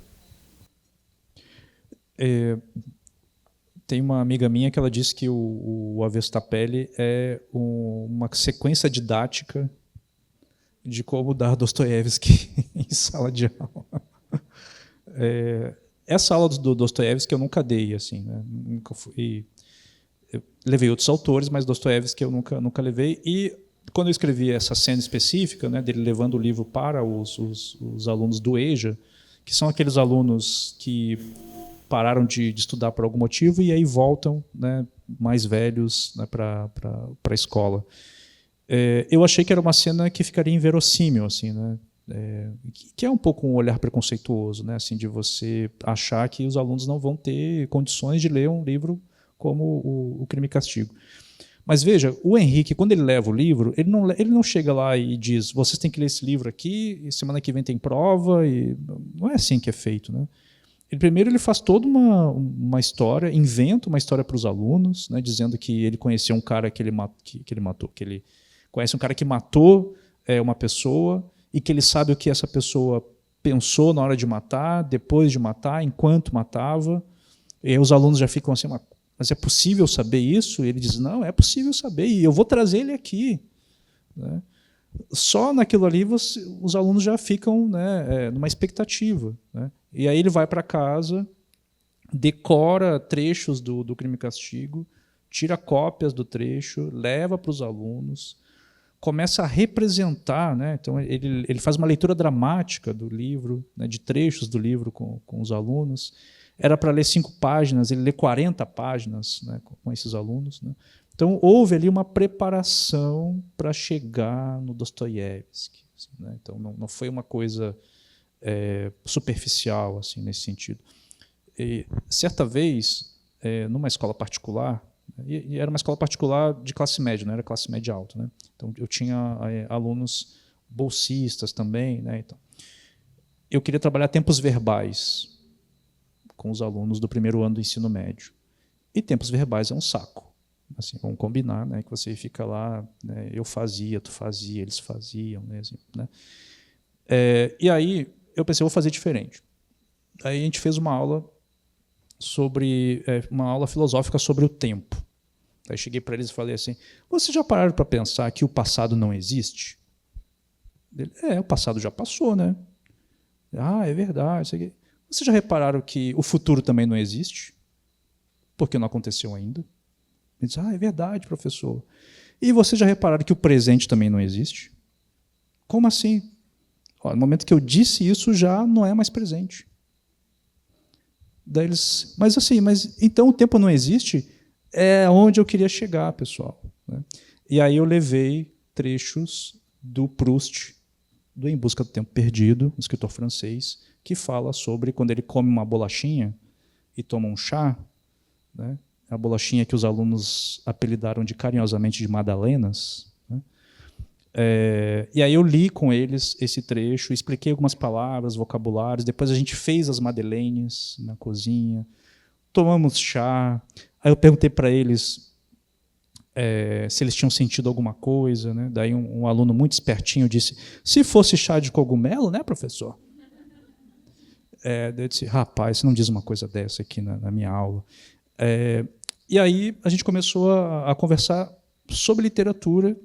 Tem uma amiga minha que ela disse que o Avesso da Pele é uma sequência didática de como dar Dostoiévski em sala de aula. Essa aula do Dostoiévski eu nunca dei, assim, né? Nunca fui. Eu levei outros autores, mas Dostoiévski eu nunca levei. E quando eu escrevi essa cena específica, né, dele levando o livro para os alunos do EJA, que são aqueles alunos que pararam de estudar por algum motivo e aí voltam, né, mais velhos, né, para a escola. Eu achei que era uma cena que ficaria inverossímil, assim, né? Que é um pouco um olhar preconceituoso, né? Assim, de você achar que os alunos não vão ter condições de ler um livro como o Crime e Castigo. Mas veja, o Henrique, quando ele leva o livro, ele não chega lá e diz: vocês têm que ler esse livro aqui, e semana que vem tem prova, e não é assim que é feito, né? Primeiro ele faz toda uma história, inventa uma história para os alunos, né, dizendo que ele conhecia um cara que ele matou, que ele conhece um cara que matou uma pessoa e que ele sabe o que essa pessoa pensou na hora de matar, depois de matar, enquanto matava. E aí os alunos já ficam assim: mas é possível saber isso? E ele diz: não, é possível saber, e eu vou trazer ele aqui. Né? Só naquilo ali os alunos já ficam, né, numa expectativa. Né? E aí ele vai para casa, decora trechos do Crime e Castigo, tira cópias do trecho, leva para os alunos, começa a representar, né? Então ele faz uma leitura dramática do livro, né, de trechos do livro com os alunos. Era para ler 5 páginas, ele lê 40 páginas, né, com esses alunos. Né? Então houve ali uma preparação para chegar no Dostoiévski. Assim, né? Então não foi uma coisa superficial assim, nesse sentido. E, certa vez, numa escola particular, e era uma escola particular de classe média, não era classe média alta, né? Então eu tinha alunos bolsistas também, né? Então, eu queria trabalhar tempos verbais com os alunos do primeiro ano do ensino médio. E tempos verbais é um saco. Assim, vamos combinar, né? Que você fica lá, né, eu fazia, tu fazia, eles faziam, né? Assim, né? E aí eu pensei, vou fazer diferente. Aí a gente fez uma aula filosófica sobre o tempo. Aí cheguei para eles e falei assim, vocês já pararam para pensar que o passado não existe? Ele, o passado já passou, né? Ah, é verdade. Vocês já repararam que o futuro também não existe? Porque não aconteceu ainda. Ele diz, é verdade, professor. E vocês já repararam que o presente também não existe? Como assim? No momento que eu disse isso, já não é mais presente. Daí eles, mas então o tempo não existe? É onde eu queria chegar, pessoal. Né? E aí eu levei trechos do Proust, do Em Busca do Tempo Perdido, um escritor francês, que fala sobre quando ele come uma bolachinha e toma um chá, né? A bolachinha que os alunos apelidaram carinhosamente de Madalenas. Né? E aí eu li com eles esse trecho, expliquei algumas palavras, vocabulários, depois a gente fez as madeleines na cozinha, tomamos chá, aí eu perguntei para eles se eles tinham sentido alguma coisa, né? Daí um aluno muito espertinho disse, se fosse chá de cogumelo, né, professor? Eu disse, rapaz, você não diz uma coisa dessa aqui na minha aula. E aí a gente começou a conversar sobre literatura,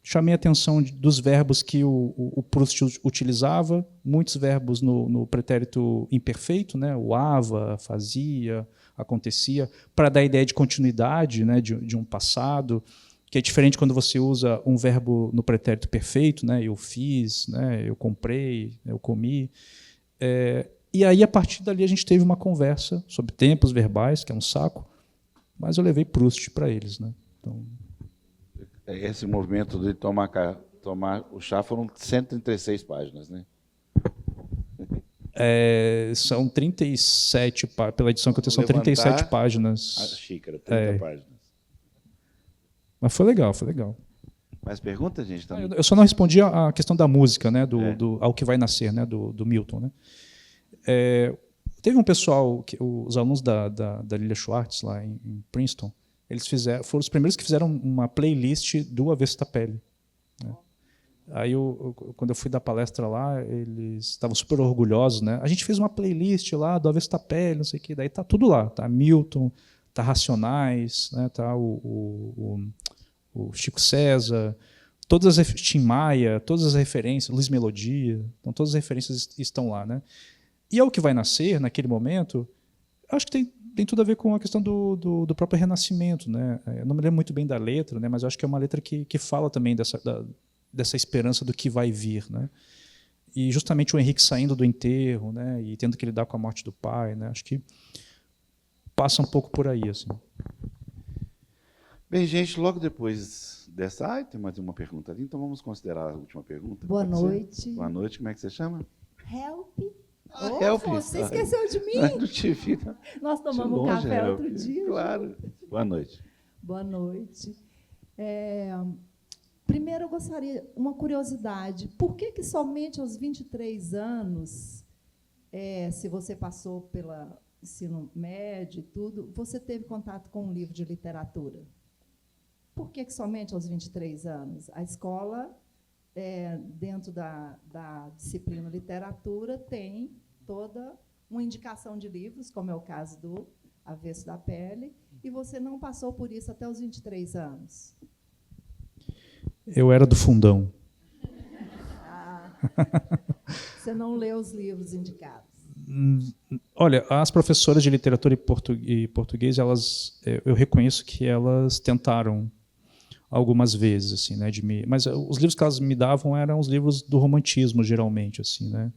chamei a atenção dos verbos que o Proust utilizava, muitos verbos no pretérito imperfeito, né? O ava, fazia, acontecia, para dar a ideia de continuidade, né? de um passado, que é diferente quando você usa um verbo no pretérito perfeito, né? Eu fiz, né? Eu comprei, eu comi. E aí, a partir dali, a gente teve uma conversa sobre tempos verbais, que é um saco, mas eu levei Proust para eles. Né? Então, esse movimento de tomar o chá foram 136 páginas, né? São 37, pela edição que eu tenho, são 37 páginas. A xícara, 30 páginas. Mas foi legal, foi legal. Mais perguntas, gente? Eu só não respondi a questão da música, né, Ao Que Vai Nascer, né, do Milton. Né? Teve um pessoal, os alunos da Lilia Schwartz, lá em Princeton, eles foram os primeiros que fizeram uma playlist do Avesso da Pele. Né? Aí, quando eu fui dar palestra lá, eles estavam super orgulhosos. Né? A gente fez uma playlist lá do Avesso da Pele, não sei o quê. Daí está tudo lá. Tá Milton, tá Racionais, né? Tá o Chico César, Tim Maia, todas as referências, Luiz Melodia, então todas as referências estão lá. Né? E Ao Que Vai Nascer, naquele momento, acho que tem tudo a ver com a questão do próprio renascimento. Né? Eu não me lembro muito bem da letra, né? Mas eu acho que é uma letra que fala também dessa esperança do que vai vir. Né? E justamente o Henrique saindo do enterro, né? E tendo que lidar com a morte do pai. Né? Acho que passa um pouco por aí. Assim. Bem, gente, logo depois dessa... tem mais uma pergunta ali, então vamos considerar a última pergunta. Boa noite. Boa noite, como é que você chama? Help. Help. Você esqueceu de mim? Não te vi. Nós tomamos café outro dia. Claro. Boa noite. Boa noite. Primeiro, eu gostaria, uma curiosidade, por que somente aos 23 anos, se você passou pelo ensino médio e tudo, você teve contato com um livro de literatura? Por que somente aos 23 anos? A escola, dentro da disciplina literatura, tem toda uma indicação de livros, como é o caso do Avesso da Pele, e você não passou por isso até os 23 anos. Eu era do fundão. Você não leu os livros indicados? Olha, as professoras de literatura e português, eu reconheço que elas tentaram algumas vezes, assim, né, mas os livros que elas me davam eram os livros do romantismo, geralmente, assim, né?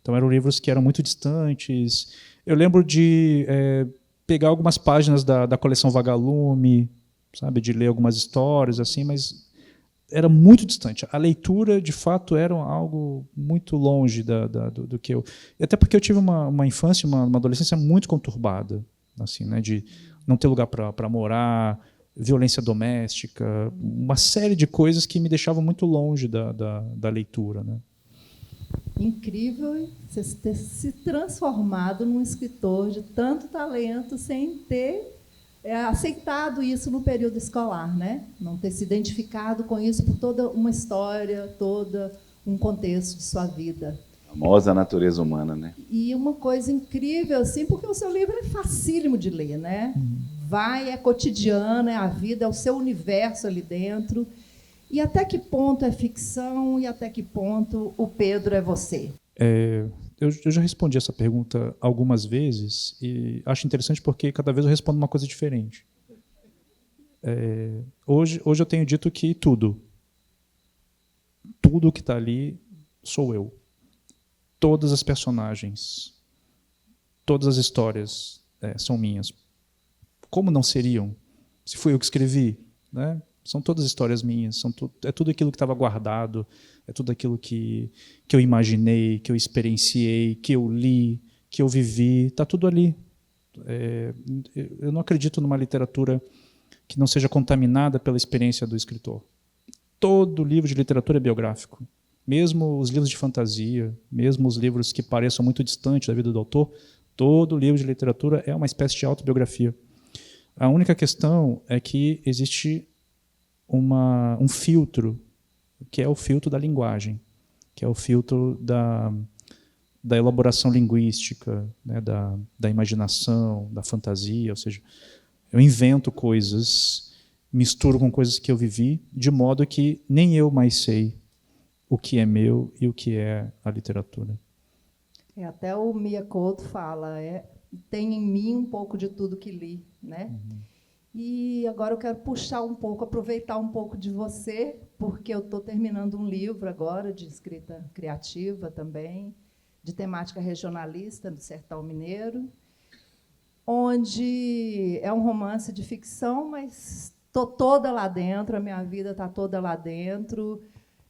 Então eram livros que eram muito distantes. Eu lembro de pegar algumas páginas da coleção Vagalume, sabe, de ler algumas histórias, assim, mas era muito distante. A leitura, de fato, era algo muito longe do que eu... Até porque eu tive uma infância, uma adolescência muito conturbada, assim, né, de não ter lugar para morar, violência doméstica, uma série de coisas que me deixavam muito longe da leitura. Né? Incrível você ter se transformado num escritor de tanto talento sem ter aceitado isso no período escolar, né? Não ter se identificado com isso por toda uma história, todo um contexto de sua vida. A famosa natureza humana, né? E uma coisa incrível, assim, porque o seu livro é facílimo de ler, né? vai, é cotidiana, é a vida, é o seu universo ali dentro. E até que ponto é ficção e até que ponto o Pedro é você? Eu já respondi essa pergunta algumas vezes e acho interessante porque cada vez eu respondo uma coisa diferente. Hoje eu tenho dito que tudo que está ali sou eu. Todas as personagens, todas as histórias são minhas. Como não seriam? Se fui eu que escrevi, né? São todas histórias minhas, é tudo aquilo que estava guardado, é tudo aquilo que eu imaginei, que eu experienciei, que eu li, que eu vivi, está tudo ali. Eu não acredito numa literatura que não seja contaminada pela experiência do escritor. Todo livro de literatura é biográfico. Mesmo os livros de fantasia, mesmo os livros que pareçam muito distantes da vida do autor, todo livro de literatura é uma espécie de autobiografia. A única questão é que existe um filtro, que é o filtro da linguagem, que é o filtro da elaboração linguística, né, da imaginação, da fantasia, ou seja, eu invento coisas, misturo com coisas que eu vivi, de modo que nem eu mais sei o que é meu e o que é a literatura. Até o Mia Couto fala, tem em mim um pouco de tudo que li, né? Uhum. E agora eu quero puxar um pouco, aproveitar um pouco de você, porque eu estou terminando um livro agora de escrita criativa também, de temática regionalista do Sertão Mineiro, onde é um romance de ficção, mas estou toda lá dentro, a minha vida está toda lá dentro,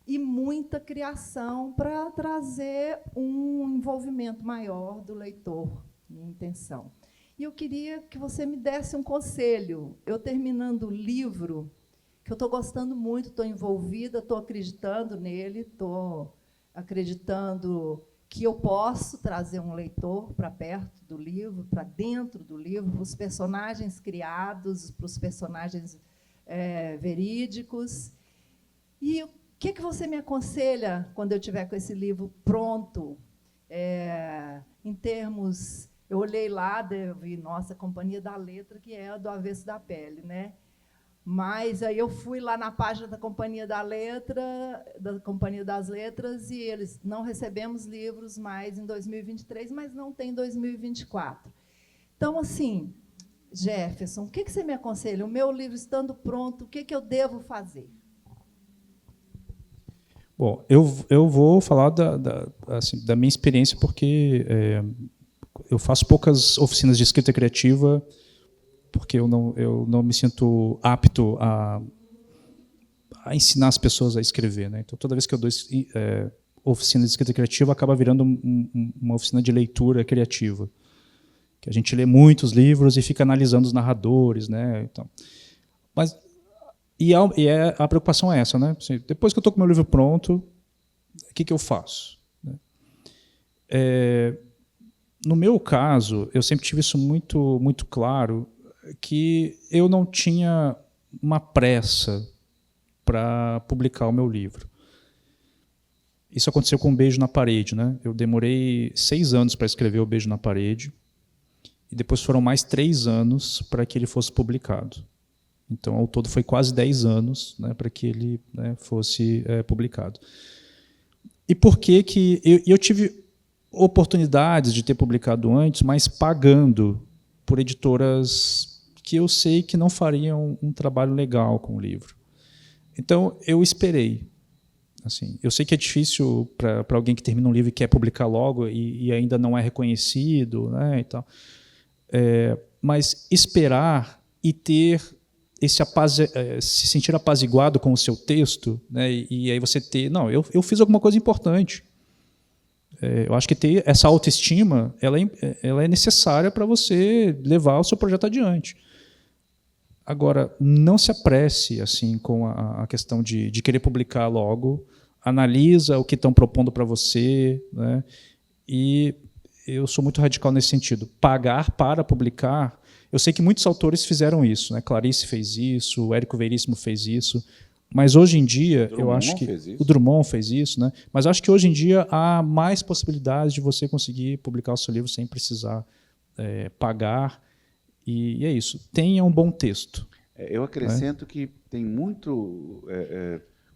e muita criação para trazer um envolvimento maior do leitor, minha intenção. E eu queria que você me desse um conselho. Eu, terminando o livro, que eu estou gostando muito, estou envolvida, estou acreditando nele, estou acreditando que eu posso trazer um leitor para perto do livro, para dentro do livro, para os personagens criados, para os personagens verídicos. E o que você me aconselha quando eu tiver com esse livro pronto, em termos... Eu olhei lá, vi, nossa, Companhia da Letra, que é a do Avesso da Pele, né? Mas aí eu fui lá na página da Companhia da Companhia das Letras, e eles: não recebemos livros mais em 2023, mas não tem 2024. Então, assim, Jefferson, o que você me aconselha? O meu livro estando pronto, o que eu devo fazer? Bom, eu vou falar da minha experiência, porque eu faço poucas oficinas de escrita criativa, porque eu não me sinto apto a ensinar as pessoas a escrever, né? Então, toda vez que eu dou oficina de escrita criativa, acaba virando uma oficina de leitura criativa, que a gente lê muitos livros e fica analisando os narradores, né? Então, mas a preocupação é essa, né? Assim, depois que eu estou com o meu livro pronto, o que eu faço? No meu caso, eu sempre tive isso muito, muito claro, que eu não tinha uma pressa para publicar o meu livro. Isso aconteceu com O Beijo na Parede, né? Eu demorei 6 anos para escrever O Beijo na Parede, e depois foram mais 3 anos para que ele fosse publicado. Então, ao todo, foi quase 10 anos, né, para que ele, né, fosse publicado. E por que eu tive oportunidades de ter publicado antes, mas pagando por editoras que eu sei que não fariam um trabalho legal com o livro. Então, eu esperei. Assim, eu sei que é difícil para alguém que termina um livro e quer publicar logo e ainda não é reconhecido, né, e tal. Mas esperar e ter se sentir apaziguado com o seu texto, né, e aí você ter... Não, eu fiz alguma coisa importante. Eu acho que ter essa autoestima ela é necessária para você levar o seu projeto adiante. Agora, não se apresse assim, com a questão de querer publicar logo. Analisa o que estão propondo para você, né? E eu sou muito radical nesse sentido. Pagar para publicar... Eu sei que muitos autores fizeram isso, né? Clarice fez isso, o Érico Veríssimo fez isso, mas hoje em dia eu acho que o Drummond fez isso, né? Mas acho que hoje em dia há mais possibilidades de você conseguir publicar o seu livro sem precisar pagar E é isso. Tenha um bom texto. Eu acrescento que tem muito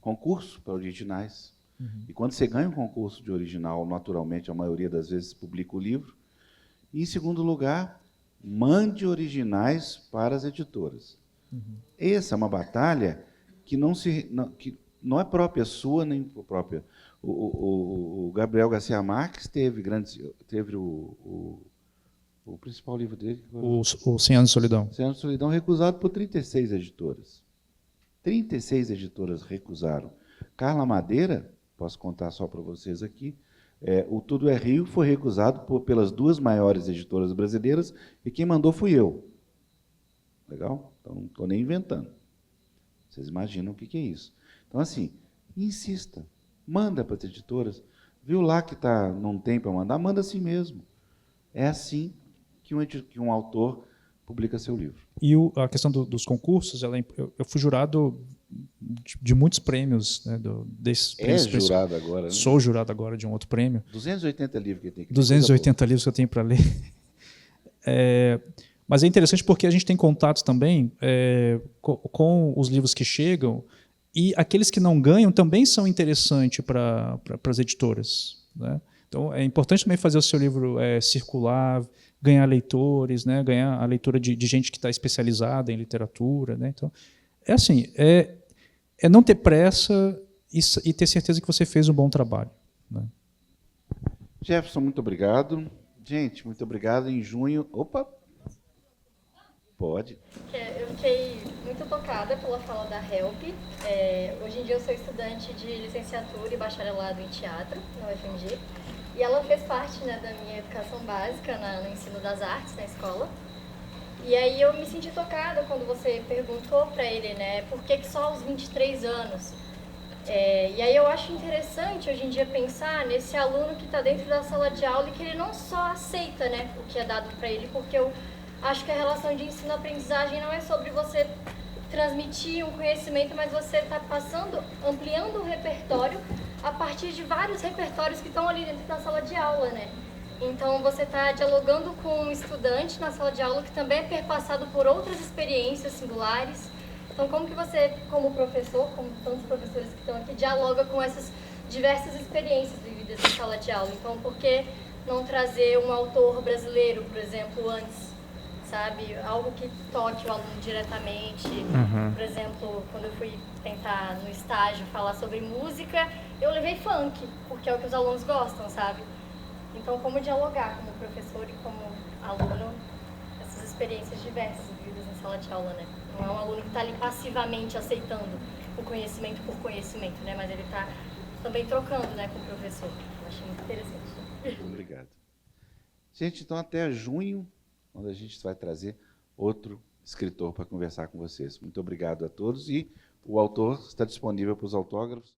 concurso para originais. E quando você ganha um concurso de original, naturalmente, a maioria das vezes publica o livro. E, em segundo lugar, mande originais para as editoras. Essa é uma batalha que não é própria sua, nem própria. O Gabriel Garcia Marques teve o principal livro dele. O 100 Anos de Solidão. 100 Anos de Solidão recusado por 36 editoras. 36 editoras recusaram. Carla Madeira, posso contar só para vocês aqui, o Tudo é Rio foi recusado pelas 2 maiores editoras brasileiras e quem mandou fui eu. Legal? Então, não estou nem inventando. Vocês imaginam o que é isso. Então, assim, insista. Manda para as editoras. Viu lá que não tem para mandar? Manda assim mesmo. É assim que um autor publica seu livro. E a questão dos concursos, eu fui jurado de muitos prêmios, né, desses prêmios. Jurado agora, né? Sou jurado agora de um outro prêmio. 280 livros que tem que 280 livros que eu tenho para ler. Mas é interessante porque a gente tem contatos também com os livros que chegam, e aqueles que não ganham também são interessantes para as editoras, né? Então, é importante também fazer o seu livro circular, ganhar leitores, né? Ganhar a leitura de gente que está especializada em literatura, né? Então, é assim, é não ter pressa e ter certeza que você fez um bom trabalho, né? Jefferson, muito obrigado. Gente, muito obrigado. Em junho... Opa! Pode. Eu fiquei muito tocada pela fala da Help. Hoje em dia eu sou estudante de licenciatura e bacharelado em teatro na UFMG. E ela fez parte, né, da minha educação básica no ensino das artes na escola. E aí eu me senti tocada quando você perguntou para ele, né, por que só aos 23 anos? E aí eu acho interessante hoje em dia pensar nesse aluno que está dentro da sala de aula e que ele não só aceita, né, o que é dado para ele, porque eu acho que a relação de ensino-aprendizagem não é sobre você transmitir um conhecimento, mas você está ampliando o repertório a partir de vários repertórios que estão ali dentro da sala de aula, né? Então, você está dialogando com um estudante na sala de aula que também é perpassado por outras experiências singulares. Então, como que você, como professor, como tantos professores que estão aqui, dialoga com essas diversas experiências vividas na sala de aula? Então, por que não trazer um autor brasileiro, por exemplo, antes? Sabe? Algo que toque o aluno diretamente. Por exemplo, quando eu fui tentar no estágio falar sobre música, eu levei funk, porque é o que os alunos gostam, sabe? Então, como dialogar como professor e como aluno essas experiências diversas vividas em sala de aula, né? Não é um aluno que está ali passivamente aceitando o conhecimento por conhecimento, né? Mas ele está também trocando, né, com o professor. Eu achei muito interessante. Obrigado. Gente, então até junho, onde a gente vai trazer outro escritor para conversar com vocês. Muito obrigado a todos e o autor está disponível para os autógrafos.